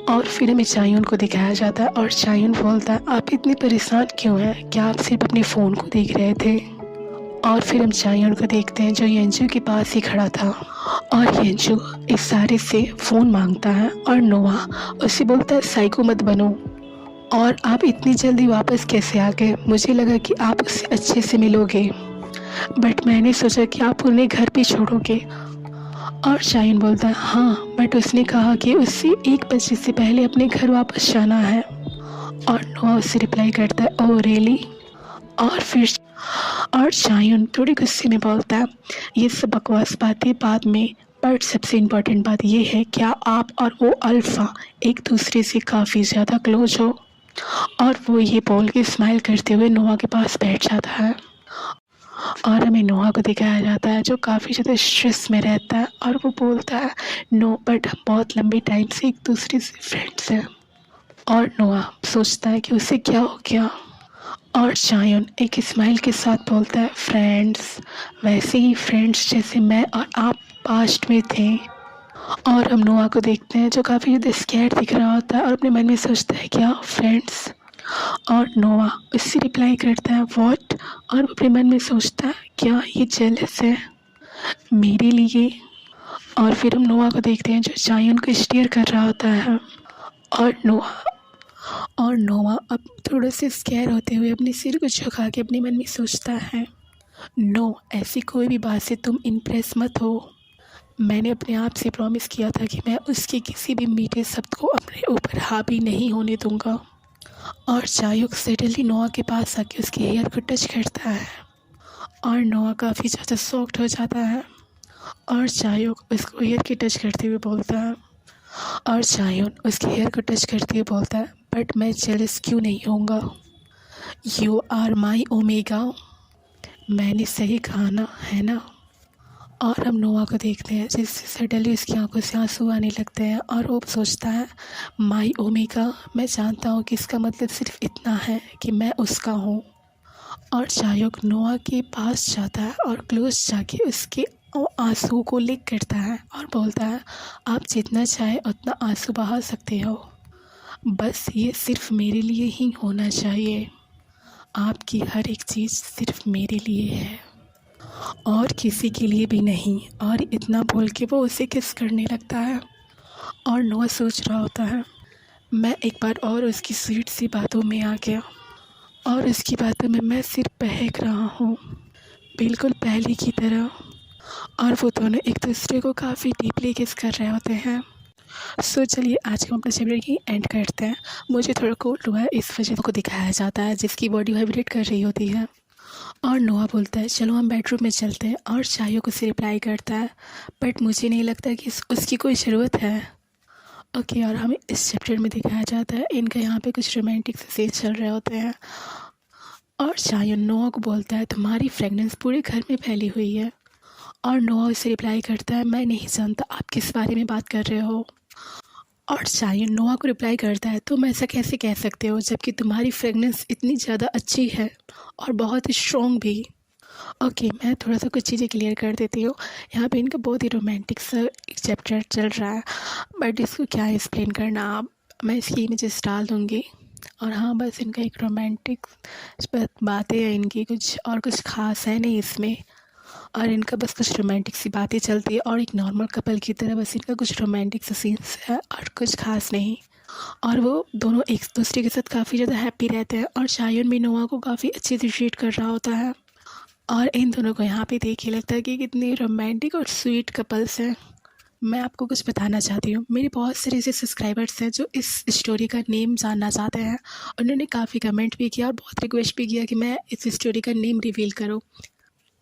और फिर हमें चायुन को दिखाया जाता है और चायुन बोलता है, आप इतने परेशान क्यों हैं? क्या आप सिर्फ अपने फ़ोन को देख रहे थे? और फिर हम चायुन को देखते हैं जो यंजू के पास ही खड़ा था। और यंजू इस सारे से फ़ोन मांगता है और नोआ उससे बोलता है, साइको मत बनो। और आप इतनी जल्दी वापस कैसे आ गए? मुझे लगा कि आप उससे अच्छे से मिलोगे, बट मैंने सोचा कि आप उन्हें घर पे छोड़ोगे। और शाइन बोलता है, हाँ बट उसने कहा कि उससे 1 बजे से पहले अपने घर वापस जाना है। और नोआ उससे रिप्लाई करता है, ओह रियली? और शाइन थोड़ी गुस्से में बोलता है, ये सब बकवास बातें बाद में, बट सबसे इम्पोर्टेंट बात ये है, क्या आप और वो अल्फ़ा एक दूसरे से काफ़ी ज़्यादा क्लोज हो? और वो ये बोल के स्माइल करते हुए नोआ के पास बैठ जाता है। और हमें नोआ को दिखाया जाता है जो काफ़ी ज़्यादा स्ट्रेस में रहता है और वो बोलता है, नो बट हम बहुत लंबे टाइम से एक दूसरे से फ्रेंड्स हैं। और नोआ सोचता है कि उसे क्या हो गया। और शायन एक स्माइल के साथ बोलता है, फ्रेंड्स, वैसे ही फ्रेंड्स जैसे मैं और आप पास्ट में थे। और हम नोआ को देखते हैं जो काफ़ी ज़्यादा स्कैर्ड दिख रहा होता है और अपने मन में सोचता है, क्या फ्रेंड्स? और नोआ उससे रिप्लाई करता है, व्हाट? और वो अपने मन में सोचता है, क्या ये जेलस है मेरे लिए? और फिर हम नोआ को देखते हैं जो चायन को स्टेयर कर रहा होता है। और नोआ अब थोड़ा से स्कैर होते हुए अपने सिर को झुका के अपने मन में सोचता है, नो, ऐसी कोई भी बात से तुम इम्प्रेस मत हो। मैंने अपने आप से प्रॉमिस किया था कि मैं उसके किसी भी मीठे शब्द को अपने ऊपर हावी नहीं होने दूंगा। और चायुक सडनली नोआ के पास आके उसके हेयर को टच करता है और नोआ काफ़ी ज़्यादा शॉक्ड हो जाता है। और चायोन उसको हेयर की टच करते हुए बोलता है और चायोन उसके हेयर को टच करते हुए बोलता है, बट मैं जेलस क्यों नहीं होऊंगा, यू आर माई ओमेगा। मैंने सही कहा ना, है ना। और हम नोआ को देखते हैं जिससे सडनली उसकी आंखों से आंसू आने लगते हैं और वो सोचता है, माई ओमेगा, मैं जानता हूँ कि इसका मतलब सिर्फ इतना है कि मैं उसका हूँ। और चायोक नोआ के पास जाता है और क्लोज जाके उसके आंसू को लिक करता है और बोलता है, आप जितना चाहे उतना आंसू बहा सकते हो, बस ये सिर्फ मेरे लिए ही होना चाहिए। आपकी हर एक चीज़ सिर्फ मेरे लिए है और किसी के लिए भी नहीं। और इतना बोल के वो उसे किस करने लगता है और नोआ सोच रहा होता है, मैं एक बार और उसकी स्वीट सी बातों में आ गया और उसकी बातों में मैं सिर्फ बहक रहा हूँ, बिल्कुल पहले की तरह। और वो दोनों एक दूसरे को काफ़ी डीपली किस कर रहे होते हैं। सो चलिए आज हम अपने चैप्टर की एंड करते हैं। मुझे थोड़ा कोल्ड हुआ है, इस वजह को दिखाया जाता है जिसकी बॉडी वाइब्रेट कर रही होती है। और नोआ बोलता है, चलो हम बेडरूम में चलते हैं। और चायोक उसे रिप्लाई करता है, बट मुझे नहीं लगता कि उसकी कोई ज़रूरत है। ओके, और हमें इस चैप्टर में दिखाया जाता है इनका यहाँ पे कुछ रोमांटिक से सीन चल रहे होते हैं। और चायोन नोआ को बोलता है, तुम्हारी फ्रेगनेंस पूरे घर में फैली हुई है। और नोआ उसे रिप्लाई करता है, मैं नहीं जानता आप किस बारे में बात कर रहे हो। और चायोन नोआ को रिप्लाई करता है, तुम ऐसा कैसे कह सकते हो जबकि तुम्हारी फ्रेगनेंस इतनी ज़्यादा अच्छी है और बहुत ही स्ट्रॉन्ग भी। ओके, मैं थोड़ा सा कुछ चीज़ें क्लियर कर देती हूँ। यहाँ पे इनका बहुत ही रोमांटिक सा एक चैप्टर चल रहा है, बट इसको क्या एक्सप्लेन करना, आप मैं इसकी इमेजेस डाल दूँगी। और हाँ, बस इनका एक रोमांटिक बातें हैं इनकी, कुछ ख़ास है नहीं इसमें। और इनका बस कुछ रोमांटिक सी बातें चलती है और एक नॉर्मल कपल की तरह बस इनका कुछ रोमांटिक सा सीन्स है और कुछ ख़ास नहीं। और वो दोनों एक दूसरे के साथ काफ़ी ज़्यादा हैप्पी रहते हैं और चायोन भी नोआ को काफ़ी अच्छे से ट्रीट कर रहा होता है। और इन दोनों को यहाँ पे देख के लगता है कि कितने रोमांटिक और स्वीट कपल्स हैं। मैं आपको कुछ बताना चाहती हूँ, मेरे बहुत सारे ऐसे सब्सक्राइबर्स हैं जो इस स्टोरी का नेम जानना चाहते हैं। उन्होंने काफ़ी कमेंट भी किया और बहुत रिक्वेस्ट भी किया कि मैं इस स्टोरी का नेम रिवील करूँ।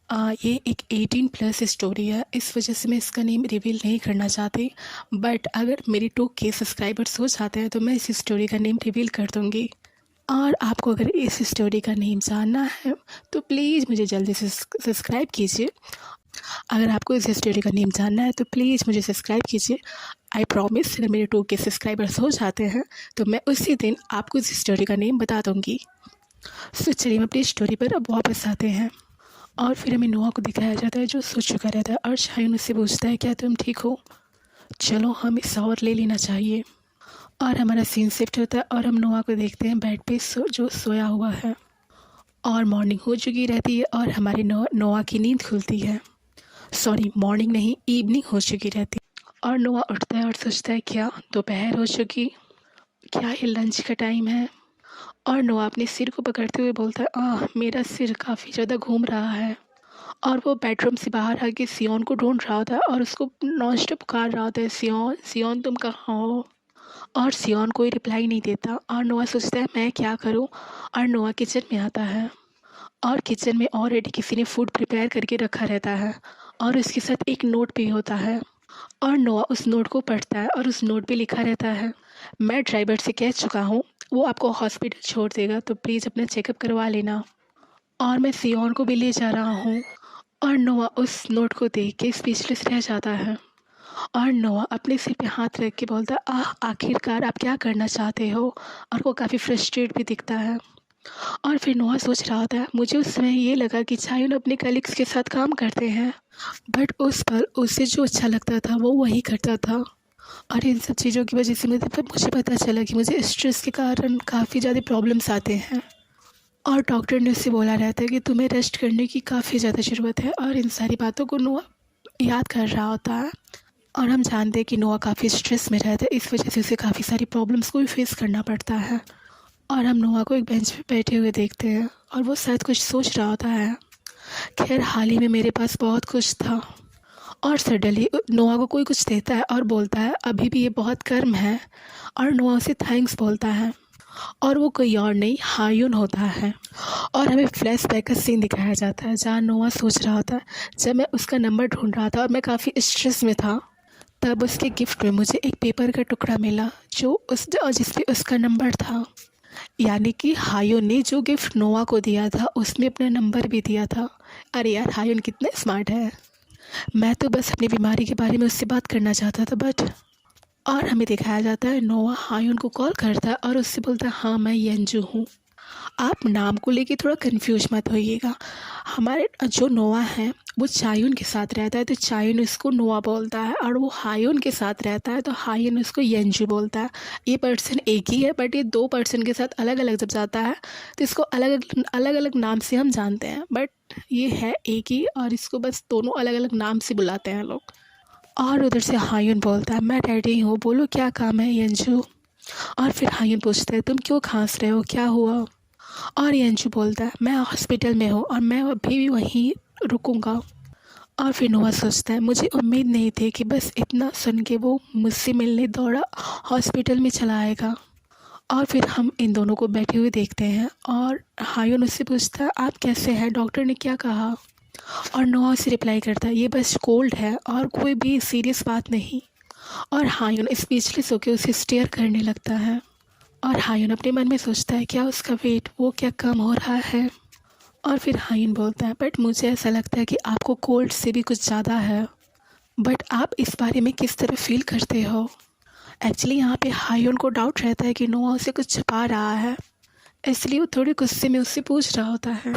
ये एक 18+ स्टोरी है, इस वजह से मैं इसका नेम रिवील नहीं करना चाहती। बट अगर मेरे 2K सब्सक्राइबर्स हो जाते हैं तो मैं इस स्टोरी का नेम रिवील कर दूँगी। और आपको अगर इस स्टोरी का नेम जानना है तो प्लीज़ मुझे जल्दी से सब्सक्राइब कीजिए। अगर आपको इस स्टोरी का नेम जानना है तो प्लीज़ मुझे सब्सक्राइब कीजिए। आई प्रॉमिस, अगर मेरे 2K सब्सक्राइबर्स हो जाते हैं तो मैं उसी दिन आपको इस स्टोरी का नेम बता दूँगी। सो चलिए हम अपनी स्टोरी पर अब वापस आते हैं। और फिर हमें नोआ को दिखाया जाता है जो सो चुका रहता है और शायन उससे पूछता है, क्या तुम ठीक हो, चलो हमें शावर ले लेना चाहिए। और हमारा सीन शिफ्ट होता है और हम नोआ को देखते हैं बेड पे जो सोया हुआ है। और मॉर्निंग हो चुकी रहती है और हमारी नोआ की नींद खुलती है। सॉरी, मॉर्निंग नहीं, इवनिंग हो चुकी रहती है। और नोआ उठता है और सोचता है, क्या दोपहर हो चुकी, क्या ये लंच का टाइम है। और नोआ अपने सिर को पकड़ते हुए बोलता है, मेरा सिर काफ़ी ज़्यादा घूम रहा है। और वो बेडरूम से बाहर आके सियोन को ढूंढ रहा होता है और उसको नॉन स्टॉप पुकार रहा होता है, सियोन सियोन तुम कहाँ हो। और सियोन कोई रिप्लाई नहीं देता और नोआ सोचता है मैं क्या करूं। और नोआ किचन में आता है और किचन में ऑलरेडी किसी ने फूड प्रिपेयर करके रखा रहता है और उसके साथ एक नोट भी होता है। और नोआ उस नोट को पढ़ता है और उस नोट पे लिखा रहता है, मैं ड्राइवर से कह चुका हूँ वो आपको हॉस्पिटल छोड़ देगा, तो प्लीज़ अपना चेकअप करवा लेना और मैं सियोन को भी ले जा रहा हूँ। और नोआ उस नोट को देख के स्पीचलेस रह जाता है। और नोआ अपने सिर पे हाथ रख के बोलता है, आखिरकार आप क्या करना चाहते हो। और वो काफ़ी फ्रस्ट्रेट भी दिखता है। और फिर नोआ सोच रहा होता है, मुझे उस समय ये लगा कि चायोन अपने कलीग्स के साथ काम करते हैं, बट उस पल उसे जो अच्छा लगता था वो वही करता था। और इन सब चीज़ों की वजह से मुझे पता चला कि मुझे स्ट्रेस के कारण काफ़ी ज़्यादा प्रॉब्लम्स आते हैं। और डॉक्टर ने उससे बोला रहता है कि तुम्हें रेस्ट करने की काफ़ी ज़्यादा ज़रूरत है। और इन सारी बातों को नोआ याद कर रहा होता है। और हम जानते हैं कि नोआ काफ़ी स्ट्रेस में रहता है, इस वजह से उसे काफ़ी सारी प्रॉब्लम्स को भी फेस करना पड़ता है। और हम नोआ को एक बेंच पे बैठे हुए देखते हैं और वो शायद कुछ सोच रहा होता है। खैर, हाल ही में मेरे पास बहुत कुछ था। और सडनली नोआ को कोई कुछ देता है और बोलता है, अभी भी ये बहुत गर्म है। और नोआ उसे थैंक्स बोलता है। और वो कोई और नहीं हायुन होता है। और हमें फ्लैशबैक का सीन दिखाया जाता है जहाँ नोआ सोच रहा होता है, जब मैं उसका नंबर ढूंढ रहा था और मैं काफ़ी स्ट्रेस में था, तब उसके गिफ्ट में मुझे एक पेपर का टुकड़ा मिला जो जिस पे उसका नंबर था। यानी कि हायुन ने जो गिफ्ट नोआ को दिया था उसमें अपना नंबर भी दिया था। अरे यार, हायुन कितने स्मार्ट है। मैं तो बस अपनी बीमारी के बारे में उससे बात करना चाहता था बट। और हमें दिखाया जाता है नोआ हायुन को कॉल करता है और उससे बोलता है, हाँ मैं यंजू हूँ। आप नाम को लेके थोड़ा कंफ्यूज मत होइएगा। हमारे जो नोआ है वो चायुन के साथ रहता है तो चायुन उसको नोआ बोलता है, और वो हायुन के साथ रहता है तो हायुन उसको यंजू बोलता है। ये पर्सन एक ही है बट ये दो पर्सन के साथ अलग अलग जब जाता है तो इसको अलग अलग नाम से हम जानते हैं, बट ये है एक ही और इसको बस दोनों अलग अलग नाम से बुलाते हैं लोग। और उधर से हायुन बोलता है, मैं रेडी हूँ, बोलो क्या काम है यंजू। और फिर हायुन पूछता है, तुम क्यों खांस रहे हो, क्या हुआ। और यंजू बोलता है, मैं हॉस्पिटल में हूँ और मैं अभी भी वहीं रुकूंगा। और फिर नोआ सोचता है, मुझे उम्मीद नहीं थी कि बस इतना सुन के वो मुझसे मिलने दौड़ा हॉस्पिटल में चला आएगा। और फिर हम इन दोनों को बैठे हुए देखते हैं और हायुन उससे पूछता है, आप कैसे हैं, डॉक्टर ने क्या कहा। और नोआ उसे रिप्लाई करता है, ये बस कोल्ड है और कोई भी सीरियस बात नहीं। और हायुन स्पीचलेस होकर उसे स्टेयर करने लगता है। और हायुन अपने मन में सोचता है, क्या उसका वेट वो क्या कम हो रहा है। और फिर हायुन बोलता है, बट मुझे ऐसा लगता है कि आपको कोल्ड से भी कुछ ज़्यादा है। बट आप इस बारे में किस तरह फील करते हो। एक्चुअली यहाँ पे हायुन को डाउट रहता है कि नोआ उसे कुछ छुपा रहा है, इसलिए वो थोड़े गुस्से में उससे पूछ रहा होता है।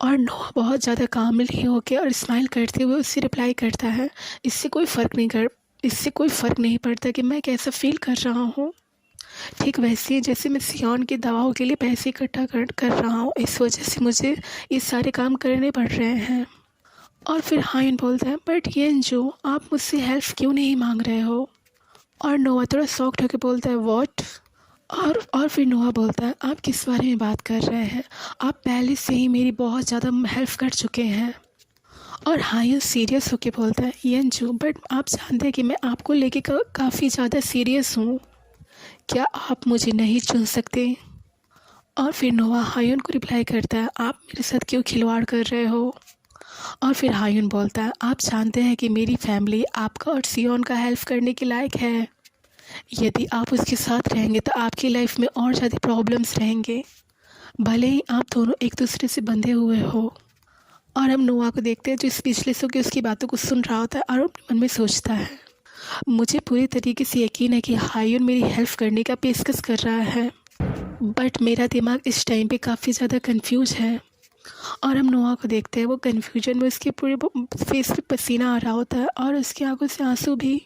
और नोआ बहुत ज़्यादा कामली होकर और स्माइल करते हुए उससे रिप्लाई करता है, इससे कोई फ़र्क नहीं पड़ता कि मैं कैसा फील कर रहा हूँ। ठीक वैसे ही जैसे मैं सियोन की दवाओं के लिए पैसे इकट्ठा कर रहा हूँ, इस वजह से मुझे ये सारे काम करने पड़ रहे हैं। और फिर हायुन बोलता है, बट ये जो आप मुझसे हेल्प क्यों नहीं मांग रहे हो। और नोआ थोड़ा शॉक्ड होकर बोलता है, व्हाट। और फिर नोआ बोलता है, आप किस बारे में बात कर रहे हैं, आप पहले से ही मेरी बहुत ज़्यादा हेल्प कर चुके हैं। और हायुन सीरियस होकर बोलता है, यंजू बट आप जानते हैं कि मैं आपको लेके काफ़ी ज़्यादा सीरियस हूँ, क्या आप मुझे नहीं चुन सकते। और फिर नोआ हायुन को रिप्लाई करता है, आप मेरे साथ क्यों खिलवाड़ कर रहे हो। और फिर हायुन बोलता है, आप जानते हैं कि मेरी फैमिली आपका और सियोन का हेल्प करने के लायक है। यदि आप उसके साथ रहेंगे तो आपकी लाइफ में और ज़्यादा प्रॉब्लम्स रहेंगे, भले ही आप दोनों एक दूसरे से बंधे हुए हो। और हम नोआ को देखते हैं जो स्पीचलेस होकर उसकी बातों को सुन रहा होता है और अपने मन में सोचता है, मुझे पूरी तरीके से यकीन है कि हायुन मेरी हेल्प करने का पेशकश कर रहा है, बट मेरा दिमाग इस टाइम पे काफ़ी ज़्यादा कंफ्यूज है। और हम नोआ को देखते हैं वो कन्फ्यूजन में उसके पूरे फेस पे पसीना आ रहा होता है और उसकी आंखों से आंसू भी।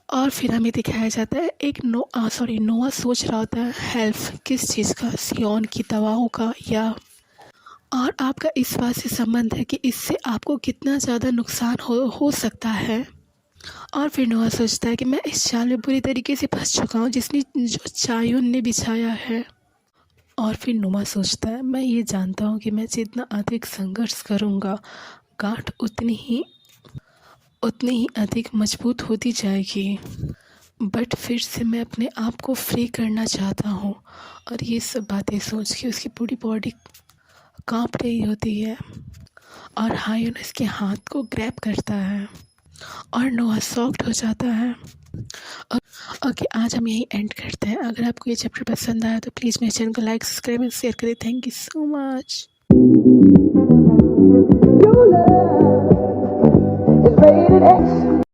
और फिर हमें दिखाया जाता है नोआ सोच रहा होता है, हेल्प किस चीज़ का, सियोन की दवाओं का या। और आपका इस बात से संबंध है कि इससे आपको कितना ज़्यादा नुकसान हो सकता है। और फिर नोआ सोचता है कि मैं इस जाल में बुरी तरीके से फंस चुका हूँ जो चायुन ने बिछाया है। और फिर नोआ सोचता है, मैं ये जानता हूँ कि मैं जितना अधिक संघर्ष करूँगा गांठ उतनी ही अधिक मजबूत होती जाएगी। बट फिर से मैं अपने आप को फ्री करना चाहता हूँ। और ये सब बातें सोच के उसकी पूरी बॉडी कांप रही होती है। और हायुन इसके हाथ को ग्रैब करता है और नोआ शॉक्ड हो जाता है। ओके, आज हम यही एंड करते हैं। अगर आपको ये चैप्टर पसंद आया तो प्लीज़ मेरे चैनल को लाइक, सब्सक्राइब और शेयर करें। Thank you so much. Your love is rated X.